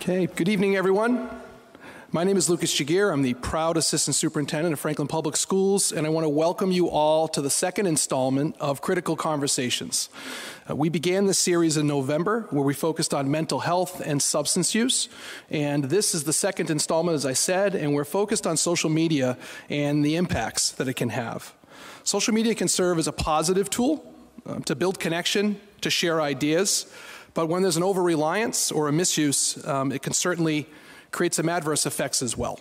Okay, good evening, everyone. My name is Lucas Jagir. I'm the proud Assistant Superintendent of Franklin Public Schools, and I want to welcome you all to the second installment of Critical Conversations. We began this series in November, where we focused on mental health and substance use, and this is the second installment, as I said, and we're focused on social media and the impacts that it can have. Social media can serve as a positive tool to build connection, to share ideas, but when there's an over-reliance or a misuse, it can certainly create some adverse effects as well.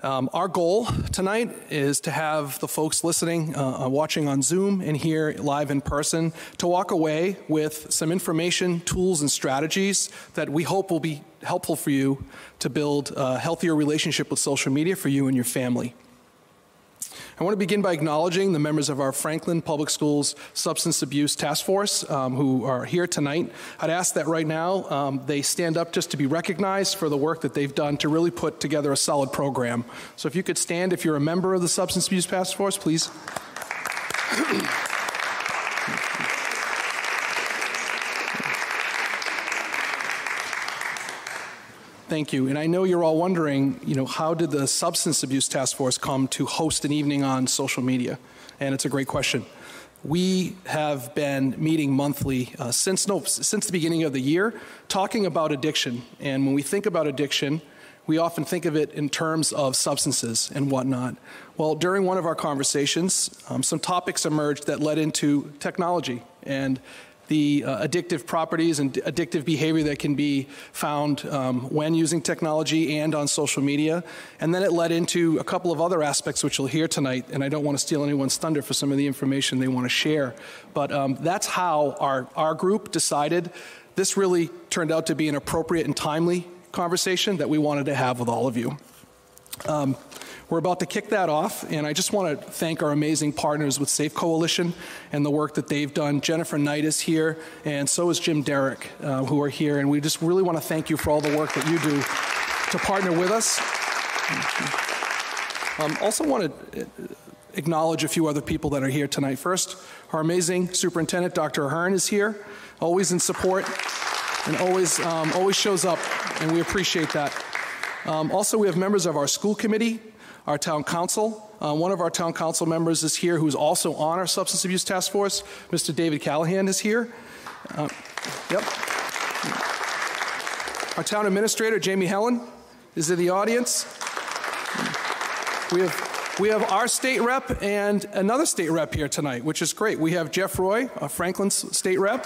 Our goal tonight is to have the folks listening, watching on Zoom and here live in person, to walk away with some information, tools, and strategies that we hope will be helpful for you to build a healthier relationship with social media for you and your family. I want to begin by acknowledging the members of our Franklin Public Schools Substance Abuse Task Force who are here tonight. I'd ask that right now they stand up just to be recognized for the work that they've done to really put together a solid program. So if you could stand if you're a member of the Substance Abuse Task Force, please. Thank you. And I know you're all wondering, how did the Substance Abuse Task Force come to host an evening on social media? And it's a great question. We have been meeting monthly since the beginning of the year, talking about addiction. And when we think about addiction, we often think of it in terms of substances and whatnot. Well, during one of our conversations, some topics emerged that led into technology and the addictive properties and addictive behavior that can be found when using technology and on social media. And then it led into a couple of other aspects which you'll hear tonight, and I don't want to steal anyone's thunder for some of the information they want to share. But that's how our group decided this really turned out to be an appropriate and timely conversation that we wanted to have with all of you. We're about to kick that off, and I just want to thank our amazing partners with Safe Coalition and the work that they've done. Jennifer Knight is here, and so is Jim Derrick, who are here, and we just really want to thank you for all the work that you do to partner with us. Also want to acknowledge a few other people that are here tonight. First, our amazing superintendent, Dr. Ahern, is here, always in support and always shows up, and we appreciate that. Also, we have members of our school committee, our town council. One of our town council members is here who's also on our substance abuse task force. Mr. David Callahan is here. Yep. Our town administrator, Jamie Helen, is in the audience. We have our state rep and another state rep here tonight, which is great. We have Jeff Roy, Franklin's state rep.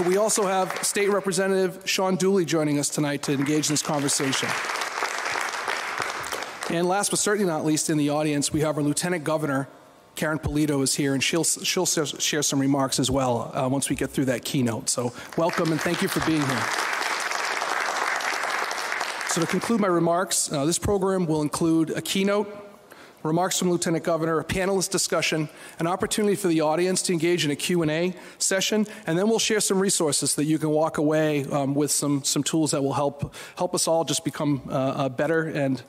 We also have State Representative Sean Dooley joining us tonight to engage in this conversation. And last but certainly not least in the audience, we have our Lieutenant Governor, Karen Polito, is here, and she'll share some remarks as well once we get through that keynote. So welcome and thank you for being here. So to conclude my remarks, this program will include a keynote, remarks from Lieutenant Governor, a panelist discussion, an opportunity for the audience to engage in a Q&A session, and then we'll share some resources that you can walk away with some tools that will help us all just become better and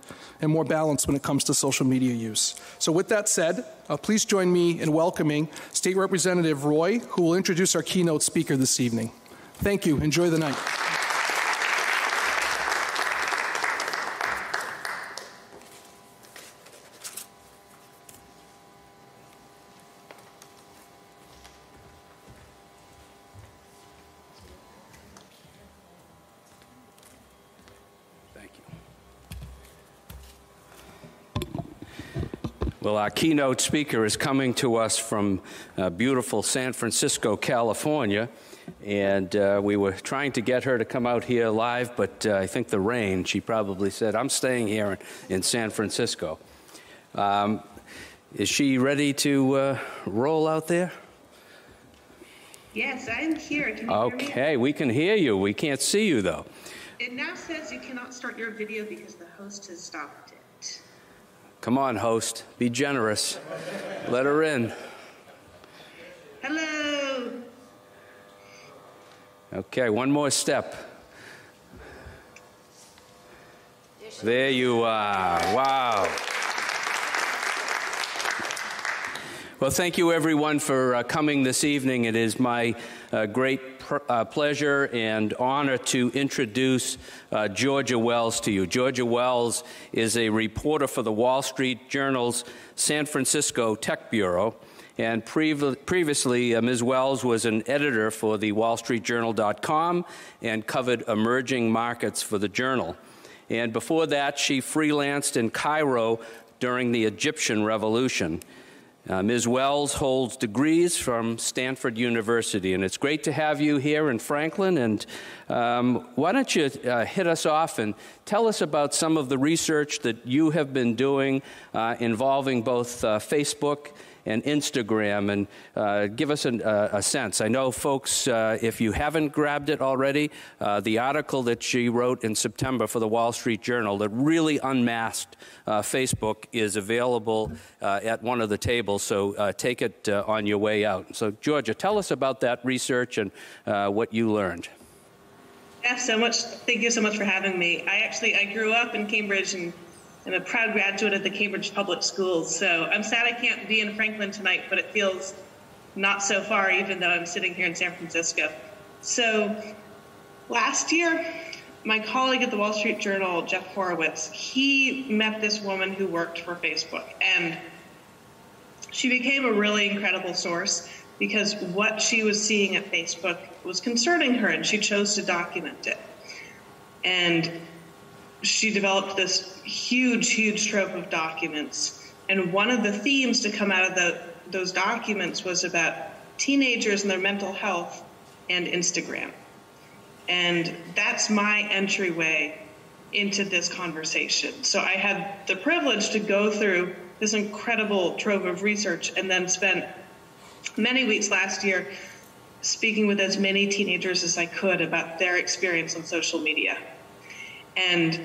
more balanced when it comes to social media use. So with that said, please join me in welcoming State Representative Roy, who will introduce our keynote speaker this evening. Thank you. Enjoy the night. Well, our keynote speaker is coming to us from beautiful San Francisco, California, and we were trying to get her to come out here live, but I think the rain, she probably said, I'm staying here in San Francisco. Is she ready to roll out there? Yes, I'm here. Can you hear me? Okay, we can hear you. We can't see you, though. It now says you cannot start your video because the host has stopped it. Come on, host. Be generous. Let her in. Hello. Okay, one more step. There you are. Wow. Well, thank you, everyone, for coming this evening. It is my great pleasure and honor to introduce Georgia Wells to you. Georgia Wells is a reporter for the Wall Street Journal's San Francisco Tech Bureau. And previously, Ms. Wells was an editor for the WallStreetJournal.com and covered emerging markets for the Journal. And before that, she freelanced in Cairo during the Egyptian Revolution. Ms. Wells holds degrees from Stanford University, and it's great to have you here in Franklin. And why don't you hit us off and tell us about some of the research that you have been doing involving both Facebook and Instagram, and give us a sense. I know, folks, if you haven't grabbed it already, the article that she wrote in September for the Wall Street Journal that really unmasked Facebook is available at one of the tables, so take it on your way out. So, Georgia, tell us about that research and what you learned. Yeah, so much. Thank you so much for having me. I grew up in Cambridge, and I'm a proud graduate of the Cambridge Public Schools, so I'm sad I can't be in Franklin tonight, but it feels not so far, even though I'm sitting here in San Francisco. So last year, my colleague at the Wall Street Journal, Jeff Horowitz, he met this woman who worked for Facebook, and she became a really incredible source because what she was seeing at Facebook was concerning her, and she chose to document it. And she developed this huge trove of documents. And one of the themes to come out of those documents was about teenagers and their mental health and Instagram. And that's my entryway into this conversation. So I had the privilege to go through this incredible trove of research and then spent many weeks last year speaking with as many teenagers as I could about their experience on social media. And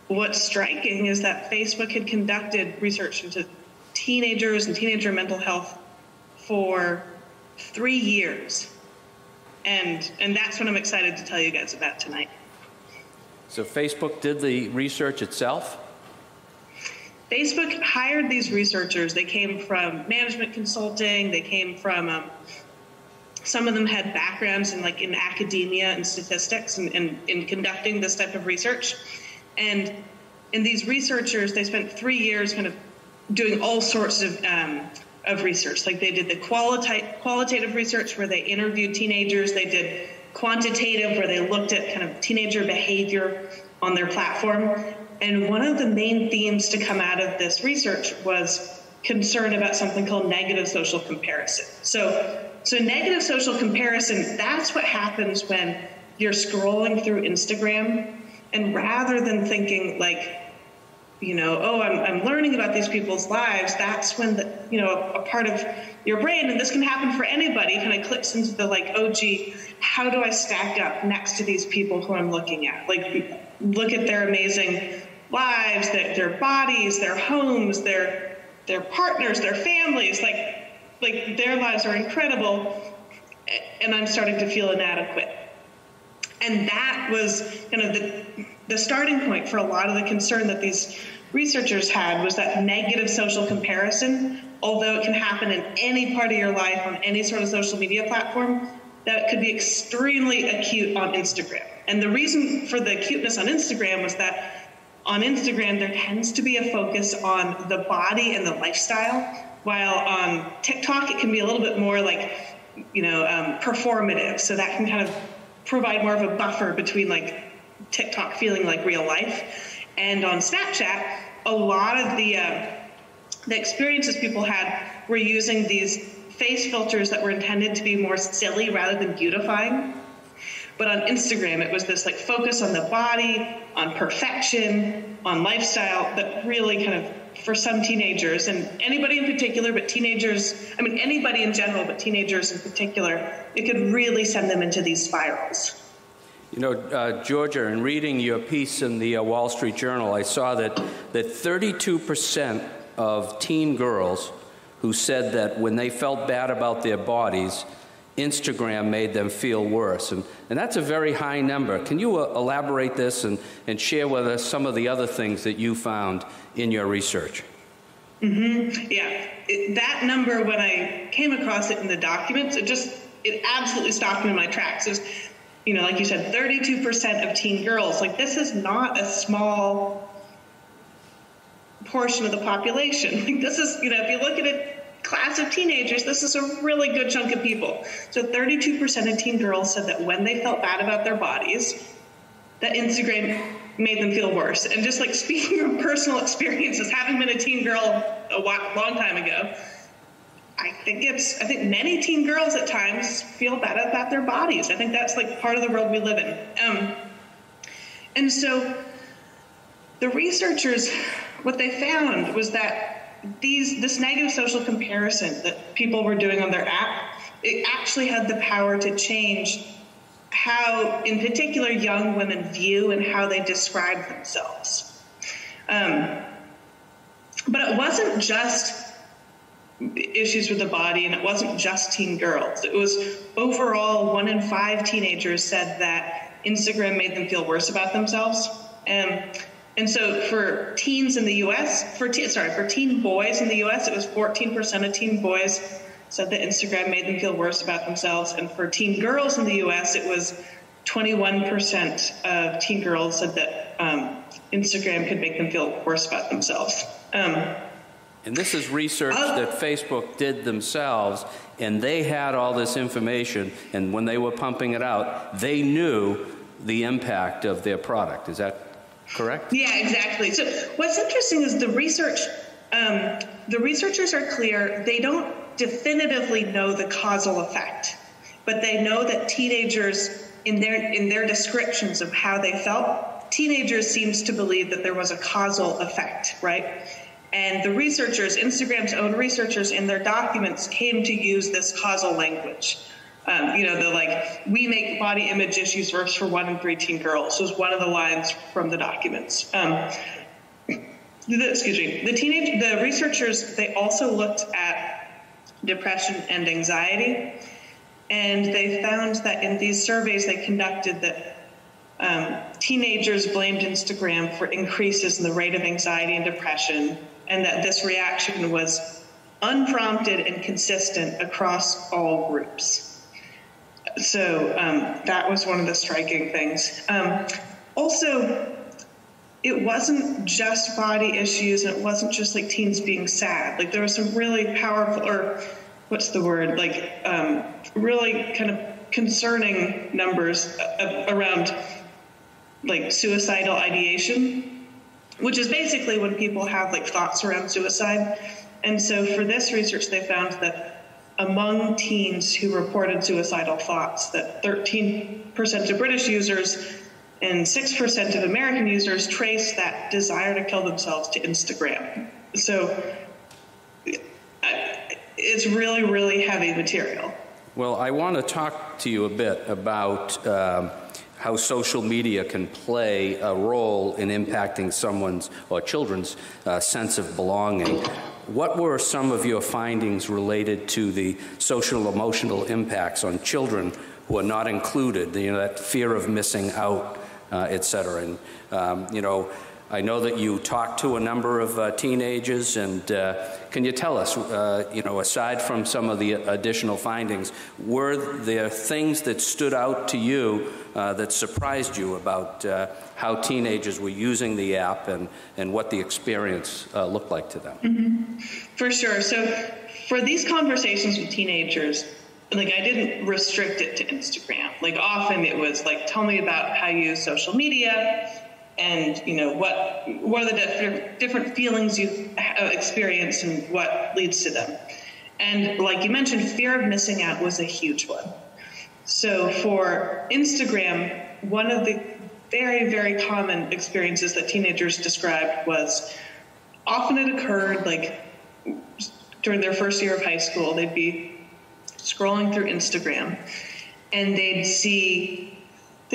what's striking is that Facebook had conducted research into teenagers and teenager mental health for 3 years. And that's what I'm excited to tell you guys about tonight. So Facebook did the research itself? Facebook hired these researchers. They came from management consulting. They came from, some of them had backgrounds in academia and statistics and in conducting this type of research. And these researchers, they spent 3 years kind of doing all sorts of research. Like they did the qualitative research where they interviewed teenagers. They did quantitative where they looked at kind of teenager behavior on their platform. And one of the main themes to come out of this research was concern about something called negative social comparison. So negative social comparison, that's what happens when you're scrolling through Instagram, and rather than thinking I'm learning about these people's lives, that's when a part of your brain, and this can happen for anybody, kind of clicks into the how do I stack up next to these people who I'm looking at? Look at their amazing lives, their bodies, their homes, their partners, their families, like their lives are incredible, and I'm starting to feel inadequate. And that was kind of the starting point for a lot of the concern that these researchers had, was that negative social comparison, although it can happen in any part of your life on any sort of social media platform, that it could be extremely acute on Instagram. And the reason for the acuteness on Instagram was that on Instagram, there tends to be a focus on the body and the lifestyle, while on TikTok, it can be a little bit more performative. So that can kind of provide more of a buffer between TikTok feeling like real life. And on Snapchat, a lot of the experiences people had were using these face filters that were intended to be more silly rather than beautifying. But on Instagram, it was this focus on the body, on perfection, on lifestyle that really kind of, for some teenagers, and anybody in particular, but teenagers, anybody in general, but teenagers in particular, it could really send them into these spirals. Georgia, in reading your piece in the Wall Street Journal, I saw that 32% of teen girls who said that when they felt bad about their bodies, Instagram made them feel worse. And that's a very high number. Can you elaborate this and share with us some of the other things that you found in your research? Yeah, that number, when I came across it in the documents, it absolutely stopped me in my tracks. It was, like you said, 32% of teen girls. Like, this is not a small portion of the population. Like, this is, if you look at a class of teenagers, this is a really good chunk of people. So 32% of teen girls said that when they felt bad about their bodies, that Instagram made them feel worse. And just like speaking from personal experiences, having been a teen girl a long time ago, I think many teen girls at times feel bad about their bodies. I think that's like part of the world we live in. And so the researchers, what they found was that this negative social comparison that people were doing on their app, it actually had the power to change how, in particular, young women view and how they describe themselves. But it wasn't just issues with the body, and it wasn't just teen girls. It was overall 1 in 5 teenagers said that Instagram made them feel worse about themselves. And so for teens in the U.S., for teen boys in the U.S., it was 14% of teen boys said that Instagram made them feel worse about themselves. And for teen girls in the U.S., it was 21% of teen girls said that Instagram could make them feel worse about themselves. And this is research that Facebook did themselves, and they had all this information, and when they were pumping it out, they knew the impact of their product. Is that correct? Yeah, exactly. So what's interesting is the researchers are clear. They don't definitively know the causal effect, but they know that teenagers, in their descriptions of how they felt, teenagers seems to believe that there was a causal effect, right? And the researchers, Instagram's own researchers, in their documents came to use this causal language. We make body image issues worse for 1 in 3 teen girls was one of the lines from the documents. The researchers, they also looked at depression and anxiety, and they found that in these surveys they conducted that teenagers blamed Instagram for increases in the rate of anxiety and depression, and that this reaction was unprompted and consistent across all groups. So that was one of the striking things. Also, it wasn't just body issues, and it wasn't just like teens being sad. Like, there was some really powerful, or what's the word, really kind of concerning numbers around like suicidal ideation, which is basically when people have like thoughts around suicide. And so for this research, they found that among teens who reported suicidal thoughts, that 13% of British users and 6% of American users traced that desire to kill themselves to Instagram. So it's really, really heavy material. Well, I want to talk to you a bit about how social media can play a role in impacting someone's or children's sense of belonging. What were some of your findings related to the social emotional impacts on children who are not included, that fear of missing out, et cetera? And, I know that you talked to a number of teenagers, and can you tell us, aside from some of the additional findings, were there things that stood out to you that surprised you about how teenagers were using the app and what the experience looked like to them? Mm-hmm. For sure. So for these conversations with teenagers, I didn't restrict it to Instagram. Often it was tell me about how you use social media, and what are the different feelings you experience and what leads to them. And like you mentioned, fear of missing out was a huge one. So for Instagram, one of the very, very common experiences that teenagers described was, often it occurred during their first year of high school. They'd be scrolling through Instagram, and they'd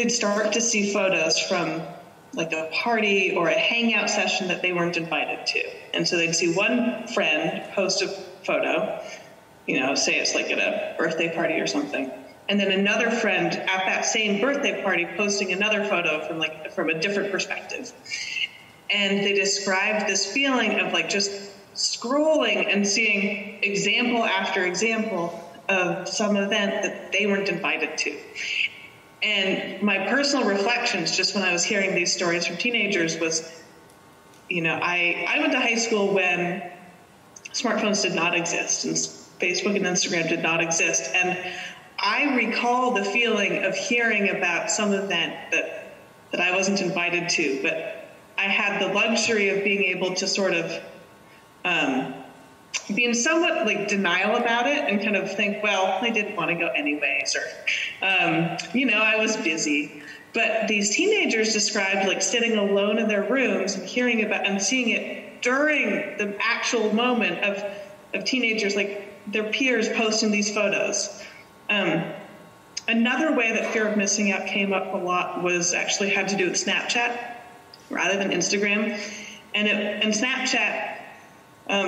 start to see photos from a party or a hangout session that they weren't invited to. And so they'd see one friend post a photo, say it's at a birthday party or something, and then another friend at that same birthday party posting another photo from a different perspective. And they described this feeling of just scrolling and seeing example after example of some event that they weren't invited to. And my personal reflections, just when I was hearing these stories from teenagers, was, you know, I went to high school when smartphones did not exist and Facebook and Instagram did not exist. And I recall the feeling of hearing about some event that I wasn't invited to, but I had the luxury of being able to sort of be in somewhat like denial about it and kind of think, well, I didn't want to go anyways, or, you know, I was busy. But these teenagers described like sitting alone in their rooms and hearing about and seeing it during the actual moment of teenagers, like their peers posting these photos. Another way that fear of missing out came up a lot was actually had to do with Snapchat rather than Instagram. And Snapchat,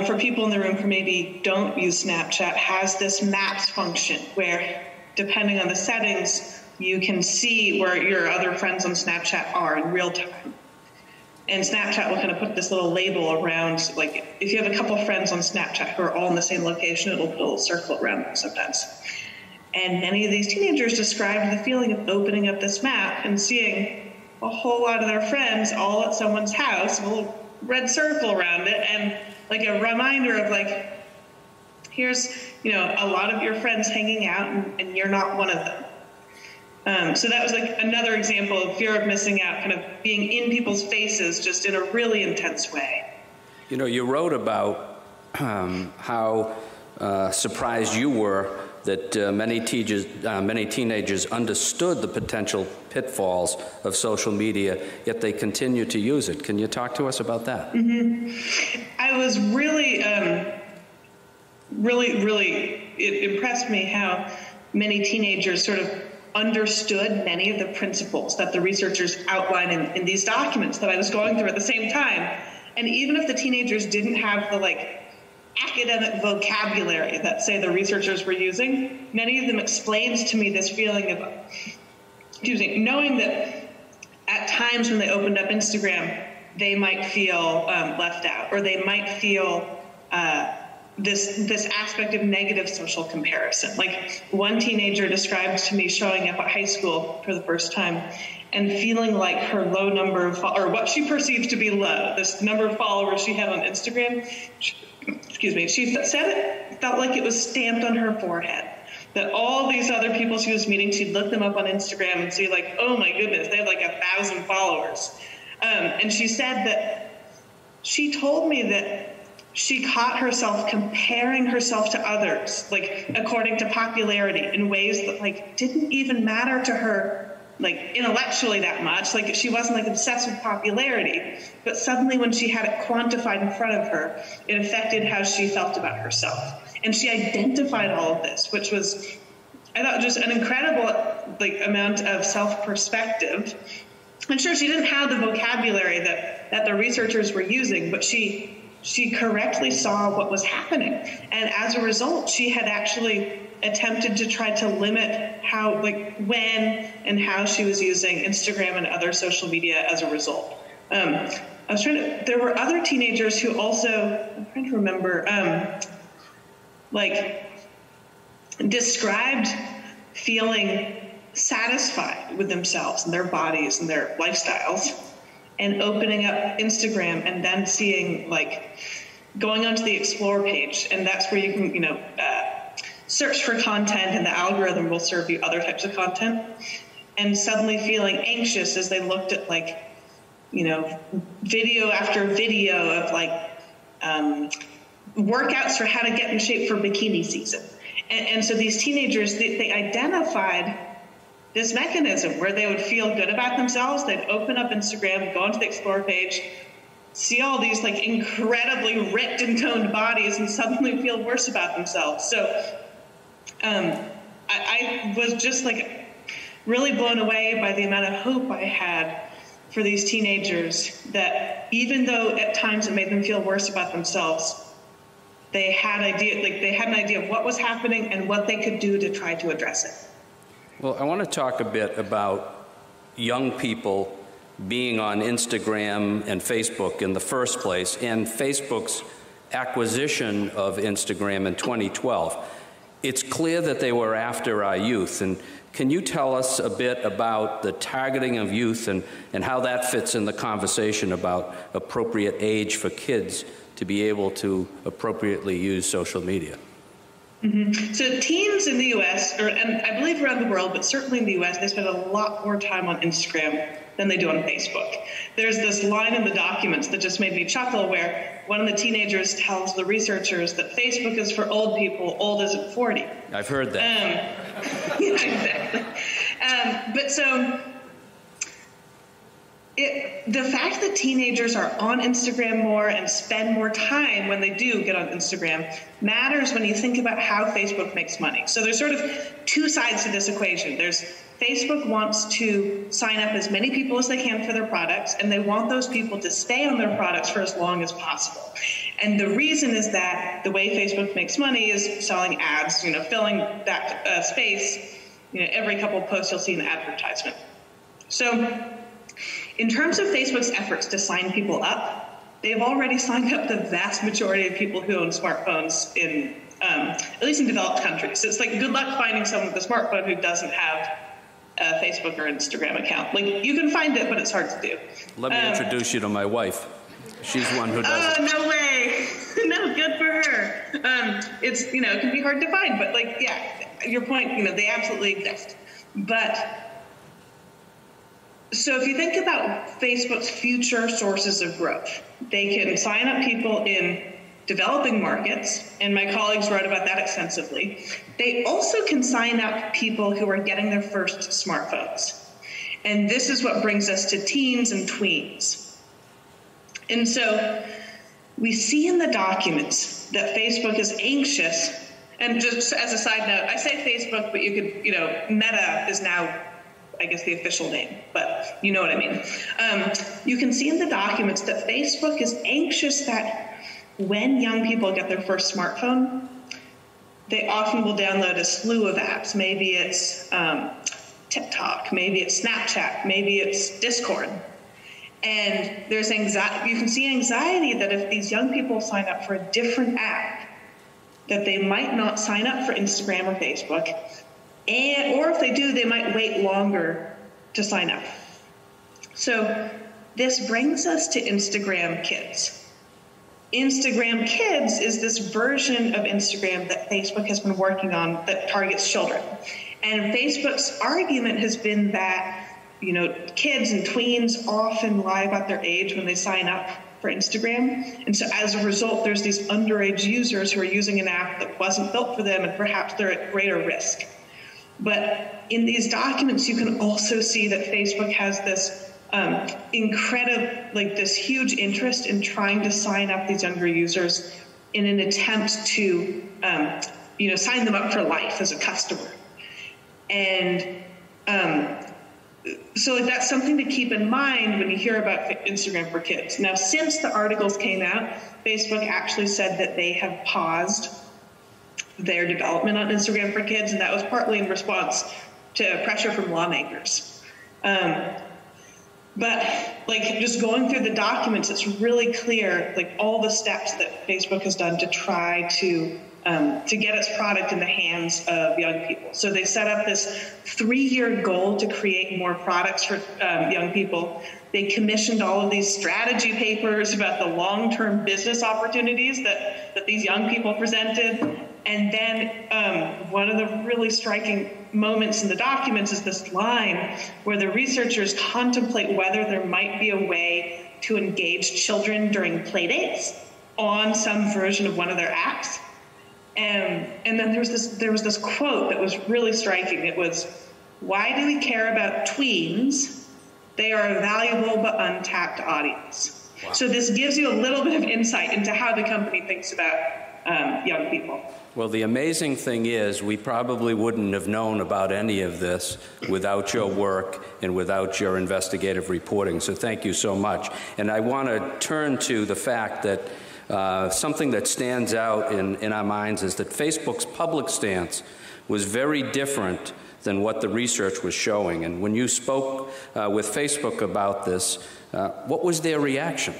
for people in the room who maybe don't use Snapchat, has this maps function where, depending on the settings, you can see where your other friends on Snapchat are in real time. And Snapchat will kind of put this little label around, like if you have a couple friends on Snapchat who are all in the same location, it'll put a little circle around them sometimes. And many of these teenagers described the feeling of opening up this map and seeing a whole lot of their friends all at someone's house, a little red circle around it, and like a reminder of like, here's, you know, a lot of your friends hanging out and you're not one of them. So that was like another example of fear of missing out, kind of being in people's faces just in a really intense way. You know, you wrote about how surprised you were that many teenagers understood the potential pitfalls of social media, yet they continue to use it. Can you talk to us about that? Mm-hmm. I was really, it impressed me how many teenagers sort of understood many of the principles that the researchers outline in these documents that I was going through at the same time. And even if the teenagers didn't have the like academic vocabulary that, say, the researchers were using, many of them explained to me this feeling of, knowing that at times when they opened up Instagram, they might feel left out, or they might feel this aspect of negative social comparison. Like one teenager described to me showing up at high school for the first time and feeling like her low number of, or what she perceived to be low, this number of followers she had on Instagram, she said it felt like it was stamped on her forehead. That all these other people she was meeting, she'd look them up on Instagram and see like, oh my goodness, they have like 1,000 followers. And she said that she told me that she caught herself comparing herself to others, like according to popularity, in ways that like didn't even matter to her, like intellectually that much. Like she wasn't like obsessed with popularity, but suddenly when she had it quantified in front of her, it affected how she felt about herself. And she identified all of this, which was, I thought, just an incredible like amount of self-perspective. And sure, she didn't have the vocabulary that the researchers were using, but she correctly saw what was happening. And as a result, she had actually attempted to try to limit how, like, when and how she was using Instagram and other social media as a result. There were other teenagers who also, I'm trying to remember, described feeling satisfied with themselves and their bodies and their lifestyles, and opening up Instagram and then seeing, like, going onto the Explore page, and that's where you can, search for content, and the algorithm will serve you other types of content, and suddenly feeling anxious as they looked at, like, video after video of, like, workouts for how to get in shape for bikini season. And so these teenagers, they identified this mechanism where they would feel good about themselves. They'd open up Instagram, go onto the Explore page, see all these like incredibly ripped and toned bodies, and suddenly feel worse about themselves. So I was just like really blown away by the amount of hope I had for these teenagers, that even though at times it made them feel worse about themselves, they had an idea of what was happening and what they could do to try to address it. Well, I want to talk a bit about young people being on Instagram and Facebook in the first place, and Facebook's acquisition of Instagram in 2012. It's clear that they were after our youth. And can you tell us a bit about the targeting of youth and how that fits in the conversation about appropriate age for kids to be able to appropriately use social media? Mm-hmm. So teens in the U.S., and I believe around the world, but certainly in the U.S., they spend a lot more time on Instagram than they do on Facebook. There's this line in the documents that just made me chuckle where one of the teenagers tells the researchers that Facebook is for old people, old as at 40. I've heard that. Yeah, exactly. But so the fact that teenagers are on Instagram more and spend more time when they do get on Instagram matters when you think about how Facebook makes money. So there's sort of two sides to this equation. There's Facebook wants to sign up as many people as they can for their products, and they want those people to stay on their products for as long as possible. And the reason is that the way Facebook makes money is selling ads, filling that space. Every couple of posts you'll see an advertisement. So in terms of Facebook's efforts to sign people up, they've already signed up the vast majority of people who own smartphones in, at least in developed countries. So it's like good luck finding someone with a smartphone who doesn't have a Facebook or Instagram account. Like, you can find it, but it's hard to do. Let me introduce you to my wife. She's one who does it. Oh, no way. No, good for her. It's, it can be hard to find, but your point, they absolutely exist. But so if you think about Facebook's future sources of growth, they can sign up people in developing markets, and my colleagues wrote about that extensively. They also can sign up people who are getting their first smartphones. And this is what brings us to teens and tweens. And so we see in the documents that Facebook is anxious, and just as a side note, I say Facebook, but you could, Meta is now, I guess, the official name, but you know what I mean. You can see in the documents that Facebook is anxious that when young people get their first smartphone, they often will download a slew of apps. Maybe it's TikTok, maybe it's Snapchat, maybe it's Discord. And there's anxiety. You can see anxiety that if these young people sign up for a different app, that they might not sign up for Instagram or Facebook, or if they do, they might wait longer to sign up. So this brings us to Instagram Kids. Instagram Kids is this version of Instagram that Facebook has been working on that targets children. And Facebook's argument has been that, kids and tweens often lie about their age when they sign up for Instagram. And so as a result, there's these underage users who are using an app that wasn't built for them, and perhaps they're at greater risk. But in these documents, you can also see that Facebook has this this huge interest in trying to sign up these younger users in an attempt to, sign them up for life as a customer. And so that's something to keep in mind when you hear about Instagram for Kids. Now, since the articles came out, Facebook actually said that they have paused their development on Instagram for Kids, and that was partly in response to pressure from lawmakers. But just going through the documents, it's really clear, all the steps that Facebook has done to try to get its product in the hands of young people. So they set up this 3-year goal to create more products for young people. They commissioned all of these strategy papers about the long-term business opportunities that these young people presented. And then one of the really striking moments in the documents is this line where the researchers contemplate whether there might be a way to engage children during play dates on some version of one of their apps. And then there was this quote that was really striking. It was, "Why do we care about tweens? They are a valuable but untapped audience." Wow. So this gives you a little bit of insight into how the company thinks about young people. Well, the amazing thing is we probably wouldn't have known about any of this without your work and without your investigative reporting. So thank you so much. And I want to turn to the fact that something that stands out in our minds is that Facebook's public stance was very different than what the research was showing. And when you spoke with Facebook about this, what was their reaction?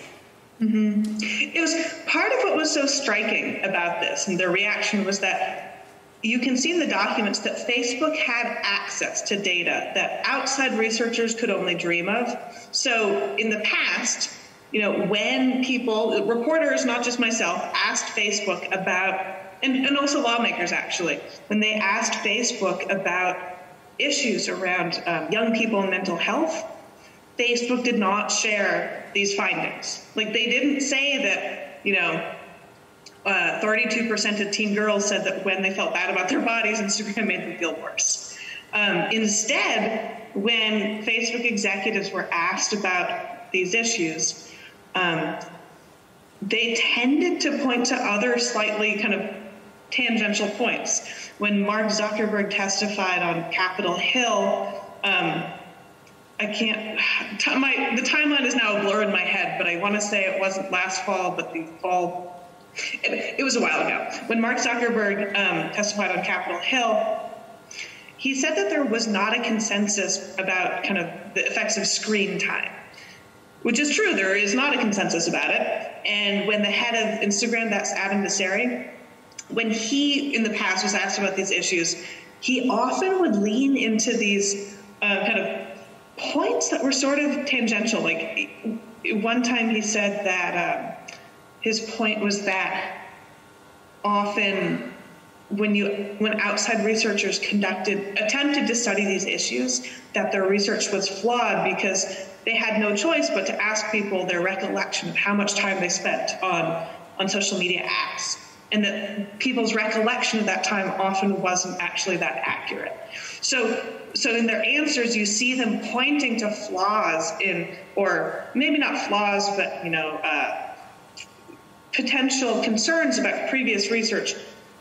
It was part of what was so striking about this, and their reaction was that you can see in the documents that Facebook had access to data that outside researchers could only dream of. So in the past, when people, reporters, not just myself, asked Facebook about, and also lawmakers actually, when they asked Facebook about issues around young people and mental health, Facebook did not share these findings. Like, they didn't say that, 32% of teen girls said that when they felt bad about their bodies, Instagram made them feel worse. Instead, when Facebook executives were asked about these issues, they tended to point to other slightly kind of tangential points. When Mark Zuckerberg testified on Capitol Hill, the timeline is now a blur in my head, but I want to say it wasn't last fall, but the fall, it was a while ago. When Mark Zuckerberg testified on Capitol Hill, he said that there was not a consensus about kind of the effects of screen time, which is true. There is not a consensus about it. And when the head of Instagram, that's Adam Mosseri, when he in the past was asked about these issues, he often would lean into these kind of points that were sort of tangential. Like, one time he said that his point was that often when outside researchers attempted to study these issues, that their research was flawed because they had no choice but to ask people their recollection of how much time they spent on social media apps, and that people's recollection of that time often wasn't actually that accurate. So in their answers, you see them pointing to flaws or maybe not flaws, but potential concerns about previous research,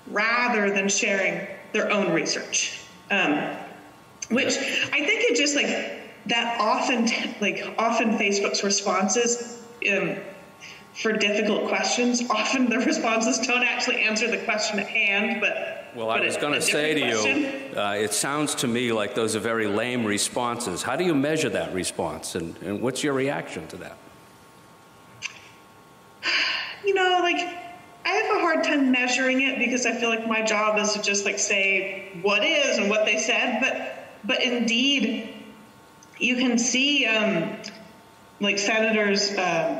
rather than sharing their own research, which I think it just that often Facebook's responses for difficult questions, often the responses don't actually answer the question at hand, Well, I was going to say to you, it sounds to me like those are very lame responses. How do you measure that response, and what's your reaction to that? I have a hard time measuring it because I feel like my job is to just say what is and what they said, but indeed, you can see Senators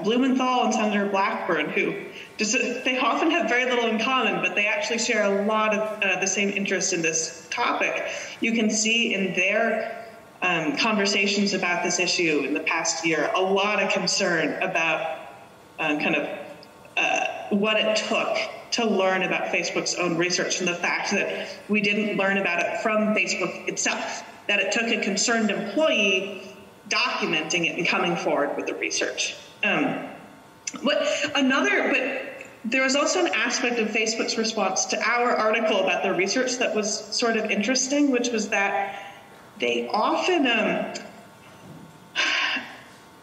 Blumenthal and Senator Blackburn, who they often have very little in common, but they actually share a lot of the same interest in this topic. You can see in their conversations about this issue in the past year a lot of concern about what it took to learn about Facebook's own research, and the fact that we didn't learn about it from Facebook itself, that it took a concerned employee documenting it and coming forward with the research. But there was also an aspect of Facebook's response to our article about their research that was sort of interesting, which was that they often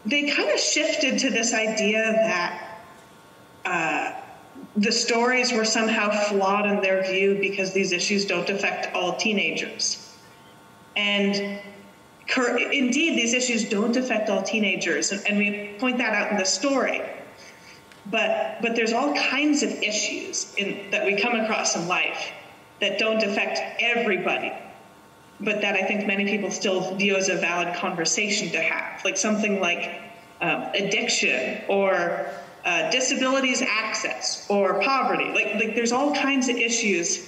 they kind of shifted to this idea that the stories were somehow flawed in their view because these issues don't affect all teenagers. And indeed, these issues don't affect all teenagers, and we point that out in the story. But there's all kinds of issues that we come across in life that don't affect everybody, but that I think many people still view as a valid conversation to have, like something like addiction or disabilities access or poverty. Like there's all kinds of issues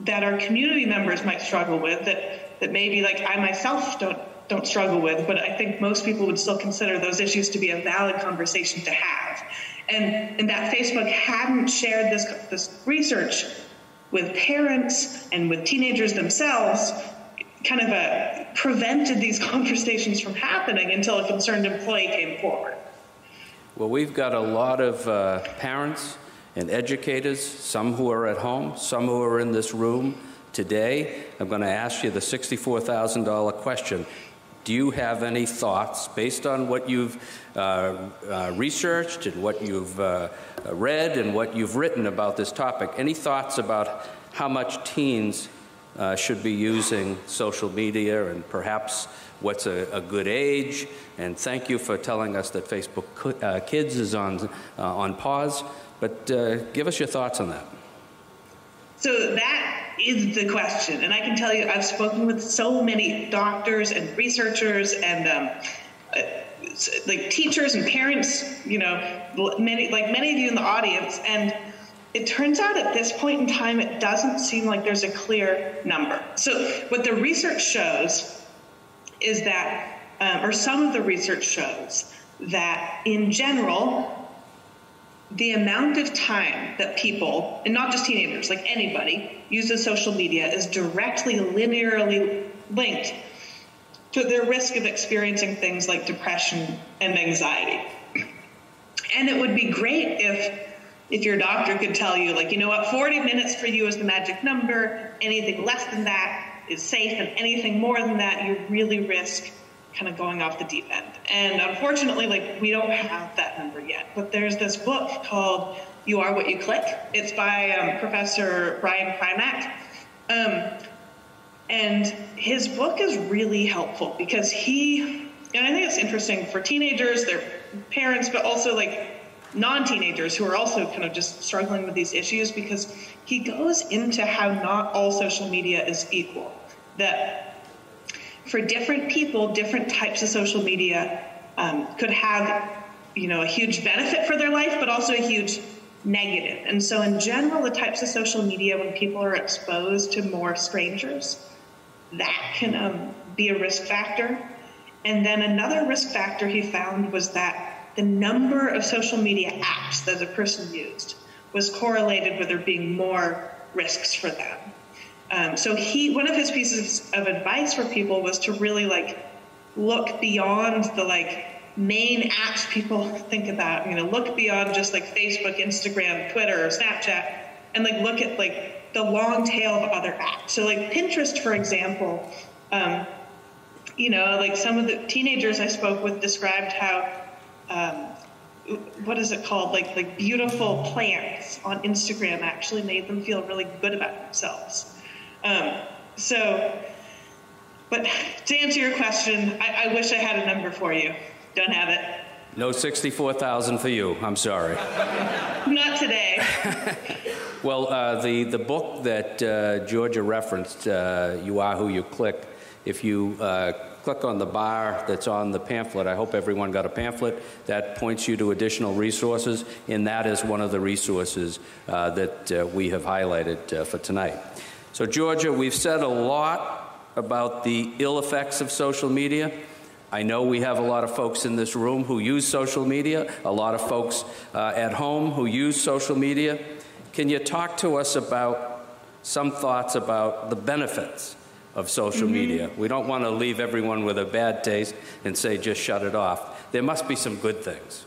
that our community members might struggle with that maybe I myself don't struggle with, but I think most people would still consider those issues to be a valid conversation to have. And that Facebook hadn't shared this research with parents and with teenagers themselves kind of prevented these conversations from happening until a concerned employee came forward. Well, we've got a lot of parents and educators, some who are at home, some who are in this room today. I'm going to ask you the $64,000 question. Do you have any thoughts, based on what you've researched and what you've read and what you've written about this topic, any thoughts about how much teens should be using social media, and perhaps what's a good age. And thank you for telling us that Facebook Kids is on pause. But give us your thoughts on that. So that is the question. And I can tell you, I've spoken with so many doctors and researchers and like teachers and parents, you know, many of you in the audience. And it turns out at this point in time, it doesn't seem like there's a clear number. So what the research shows is that, or some of the research shows that in general, the amount of time that people, and not just teenagers, like anybody, uses social media is directly linearly linked to their risk of experiencing things like depression and anxiety. And it would be great if your doctor could tell you, like, you know what, 40 minutes for you is the magic number, anything less than that is safe, and anything more than that, you really risk kind of going off the deep end. And unfortunately, like, we don't have that number yet. But there's this book called You Are What You Click. It's by Professor Brian Primack. And his book is really helpful because and I think it's interesting for teenagers, their parents, but also like non-teenagers who are also kind of just struggling with these issues, because he goes into how not all social media is equal. That for different people, different types of social media could have, you know, a huge benefit for their life, but also a huge negative. And so in general, the types of social media, when people are exposed to more strangers, that can be a risk factor. And then another risk factor he found was that the number of social media apps that a person used was correlated with there being more risks for them. So one of his pieces of advice for people was to really like look beyond the like main apps people think about, you know, look beyond just like Facebook, Instagram, Twitter, or Snapchat, and like look at like the long tail of other apps. So like Pinterest, for example, you know, like some of the teenagers I spoke with described how, what is it called? Like beautiful plants on Instagram actually made them feel really good about themselves. But to answer your question, I wish I had a number for you. Don't have it. No 64,000 for you. I'm sorry. Not today. Well, the book that Georgia referenced, You Are Who You Click, if you click on the bar that's on the pamphlet, I hope everyone got a pamphlet, that points you to additional resources, and that is one of the resources that we have highlighted for tonight. So, Georgia, we've said a lot about the ill effects of social media. I know we have a lot of folks in this room who use social media, a lot of folks at home who use social media. Can you talk to us about some thoughts about the benefits of social media? We don't want to leave everyone with a bad taste and say just shut it off. There must be some good things.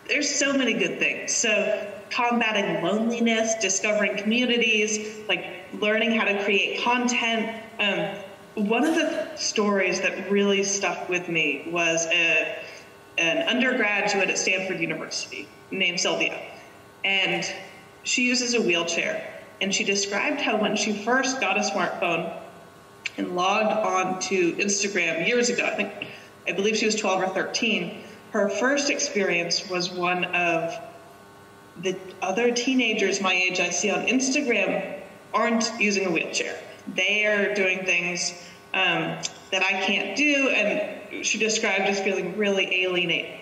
There's so many good things. So combating loneliness, discovering communities, like learning how to create content. One of the stories that really stuck with me was an undergraduate at Stanford University named Sylvia. And she uses a wheelchair. And she described how when she first got a smartphone and logged on to Instagram years ago, I believe she was 12 or 13, her first experience was one of the other teenagers my age I see on Instagram aren't using a wheelchair. They are doing things that I can't do, and she described as feeling really alienated.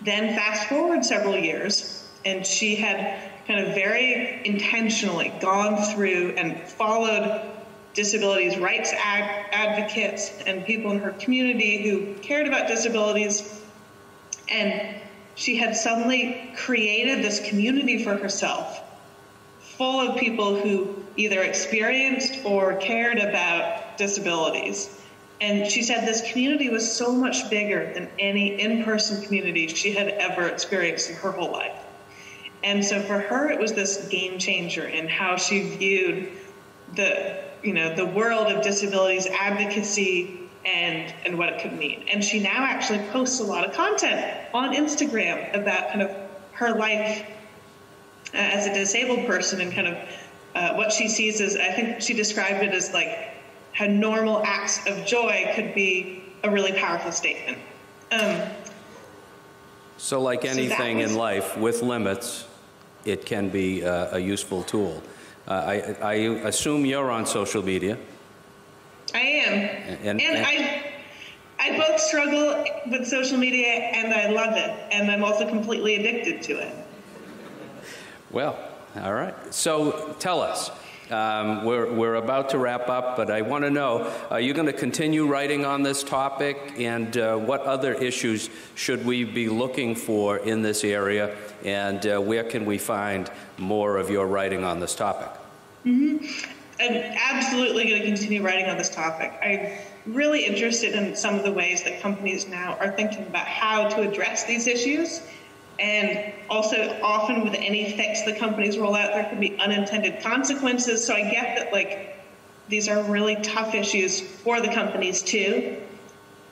Then fast forward several years, and she had kind of very intentionally gone through and followed disabilities rights advocates and people in her community who cared about disabilities, and she had suddenly created this community for herself full of people who either experienced or cared about disabilities. And she said this community was so much bigger than any in-person community she had ever experienced in her whole life. And so for her, it was this game changer in how she viewed the world of disabilities advocacy and what it could mean. And she now actually posts a lot of content on Instagram about kind of her life as a disabled person and kind of what she sees as, I think she described it as like how normal acts of joy could be a really powerful statement. So like anything in life, with limits, it can be a useful tool. I assume you're on social media. I am. And I both struggle with social media and I love it. And I'm also completely addicted to it. Well, all right. So tell us. We're about to wrap up, but I want to know, are you going to continue writing on this topic, and what other issues should we be looking for in this area, and where can we find more of your writing on this topic? Mm-hmm. I'm absolutely going to continue writing on this topic. I'm really interested in some of the ways that companies now are thinking about how to address these issues. And also, often with any fix the companies roll out, there can be unintended consequences. So I get that, like, these are really tough issues for the companies too.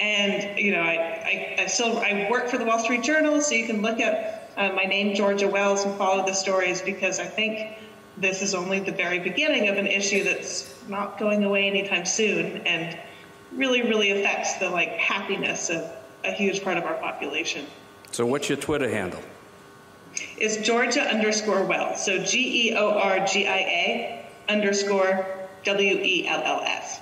And you know, I work for the Wall Street Journal, so you can look up my name, Georgia Wells, and follow the stories, because I think this is only the very beginning of an issue that's not going away anytime soon, and really, really affects the happiness of a huge part of our population. So what's your Twitter handle? It's Georgia_Wells. So GEORGIA_WELLS.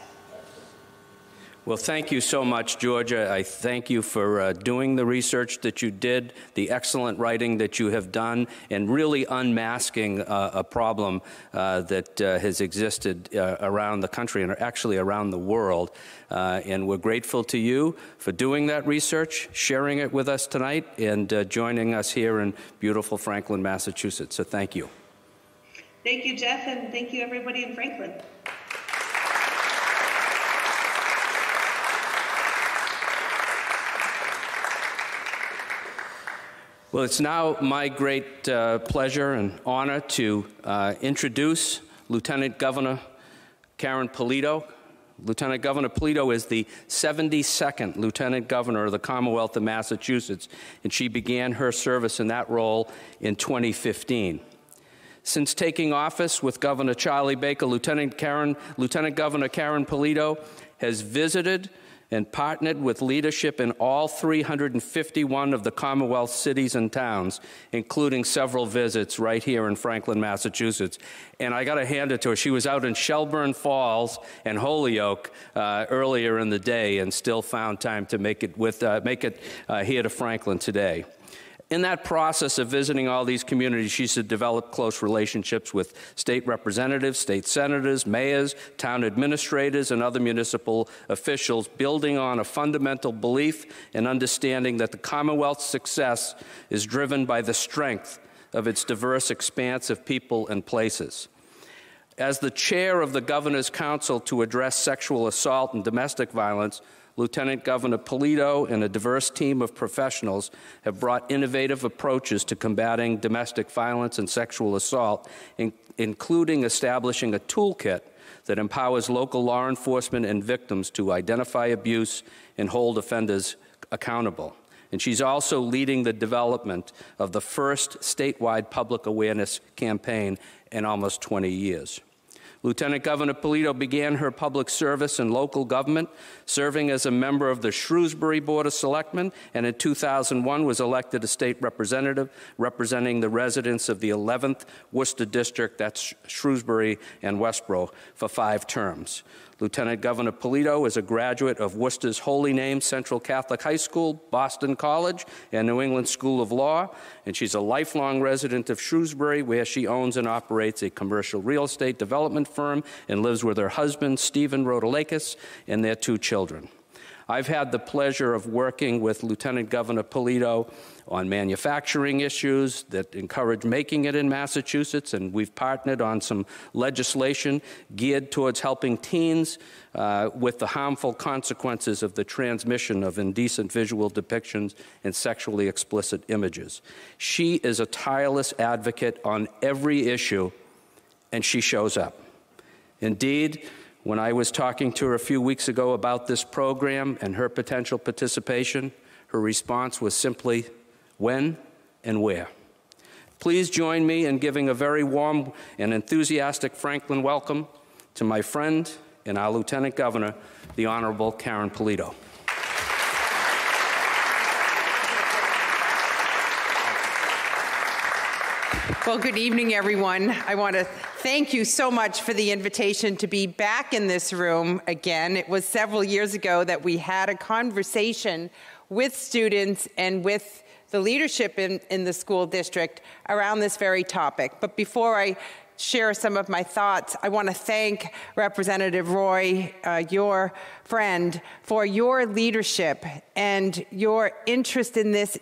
Well, thank you so much, Georgia. I thank you for doing the research that you did, the excellent writing that you have done, and really unmasking a problem that has existed around the country and actually around the world. And we're grateful to you for doing that research, sharing it with us tonight, and joining us here in beautiful Franklin, Massachusetts. So thank you. Thank you, Jeff, and thank you, everybody in Franklin. Well, it's now my great pleasure and honor to introduce Lieutenant Governor Karen Polito. Lieutenant Governor Polito is the 72nd Lieutenant Governor of the Commonwealth of Massachusetts, and she began her service in that role in 2015. Since taking office with Governor Charlie Baker, Lieutenant Governor Karen Polito has visited and partnered with leadership in all 351 of the Commonwealth cities and towns, including several visits right here in Franklin, Massachusetts. And I got to hand it to her. She was out in Shelburne Falls and Holyoke earlier in the day and still found time to make it here to Franklin today. In that process of visiting all these communities, she's developed close relationships with state representatives, state senators, mayors, town administrators, and other municipal officials, building on a fundamental belief and understanding that the Commonwealth's success is driven by the strength of its diverse expanse of people and places. As the chair of the Governor's Council to address sexual assault and domestic violence, Lieutenant Governor Polito and a diverse team of professionals have brought innovative approaches to combating domestic violence and sexual assault, including establishing a toolkit that empowers local law enforcement and victims to identify abuse and hold offenders accountable. And she's also leading the development of the first statewide public awareness campaign in almost 20 years. Lieutenant Governor Polito began her public service in local government, serving as a member of the Shrewsbury Board of Selectmen, and in 2001 was elected a state representative representing the residents of the 11th Worcester District, that's Shrewsbury and Westboro, for 5 terms. Lieutenant Governor Polito is a graduate of Worcester's Holy Name Central Catholic High School, Boston College, and New England School of Law, and she's a lifelong resident of Shrewsbury, where she owns and operates a commercial real estate development firm and lives with her husband, Stephen Rodolakis, and their 2 children. I've had the pleasure of working with Lieutenant Governor Polito on manufacturing issues that encourage making it in Massachusetts, and we've partnered on some legislation geared towards helping teens with the harmful consequences of the transmission of indecent visual depictions and sexually explicit images. She is a tireless advocate on every issue, and she shows up. Indeed, when I was talking to her a few weeks ago about this program and her potential participation, her response was simply, when and where? Please join me in giving a very warm and enthusiastic Franklin welcome to my friend and our Lieutenant Governor, the Honorable Karen Polito. Well, good evening, everyone. I want to thank you so much for the invitation to be back in this room again. It was several years ago that we had a conversation with students and with the leadership in the school district around this very topic. But before I share some of my thoughts, I want to thank Representative Roy, your friend, for your leadership and your interest in this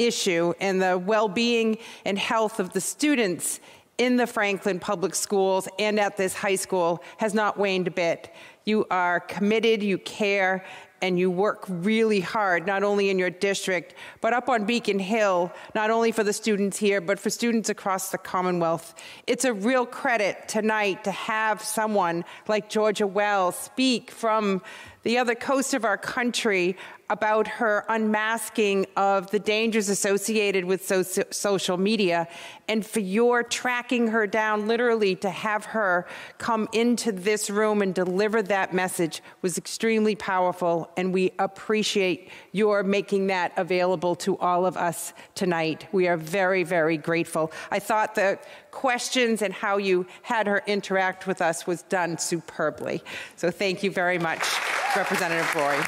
issue and the well-being and health of the students in the Franklin Public Schools and at this high school has not waned a bit. You are committed, you care, and you work really hard, not only in your district, but up on Beacon Hill, not only for the students here, but for students across the Commonwealth. It's a real credit tonight to have someone like Georgia Wells speak from the other coast of our country about her unmasking of the dangers associated with social media, and for your tracking her down literally to have her come into this room and deliver that message was extremely powerful, and we appreciate your making that available to all of us tonight. We are very, very grateful. I thought the questions and how you had her interact with us was done superbly. So thank you very much, Representative Roy.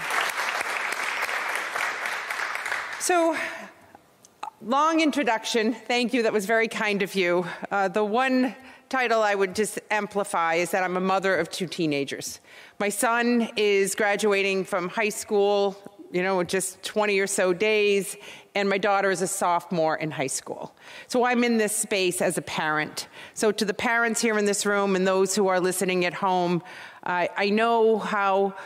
So, long introduction. Thank you. That was very kind of you. The one title I would just amplify is that I'm a mother of 2 teenagers. My son is graduating from high school, just 20 or so days, and my daughter is a sophomore in high school. So I'm in this space as a parent. So to the parents here in this room and those who are listening at home, I know how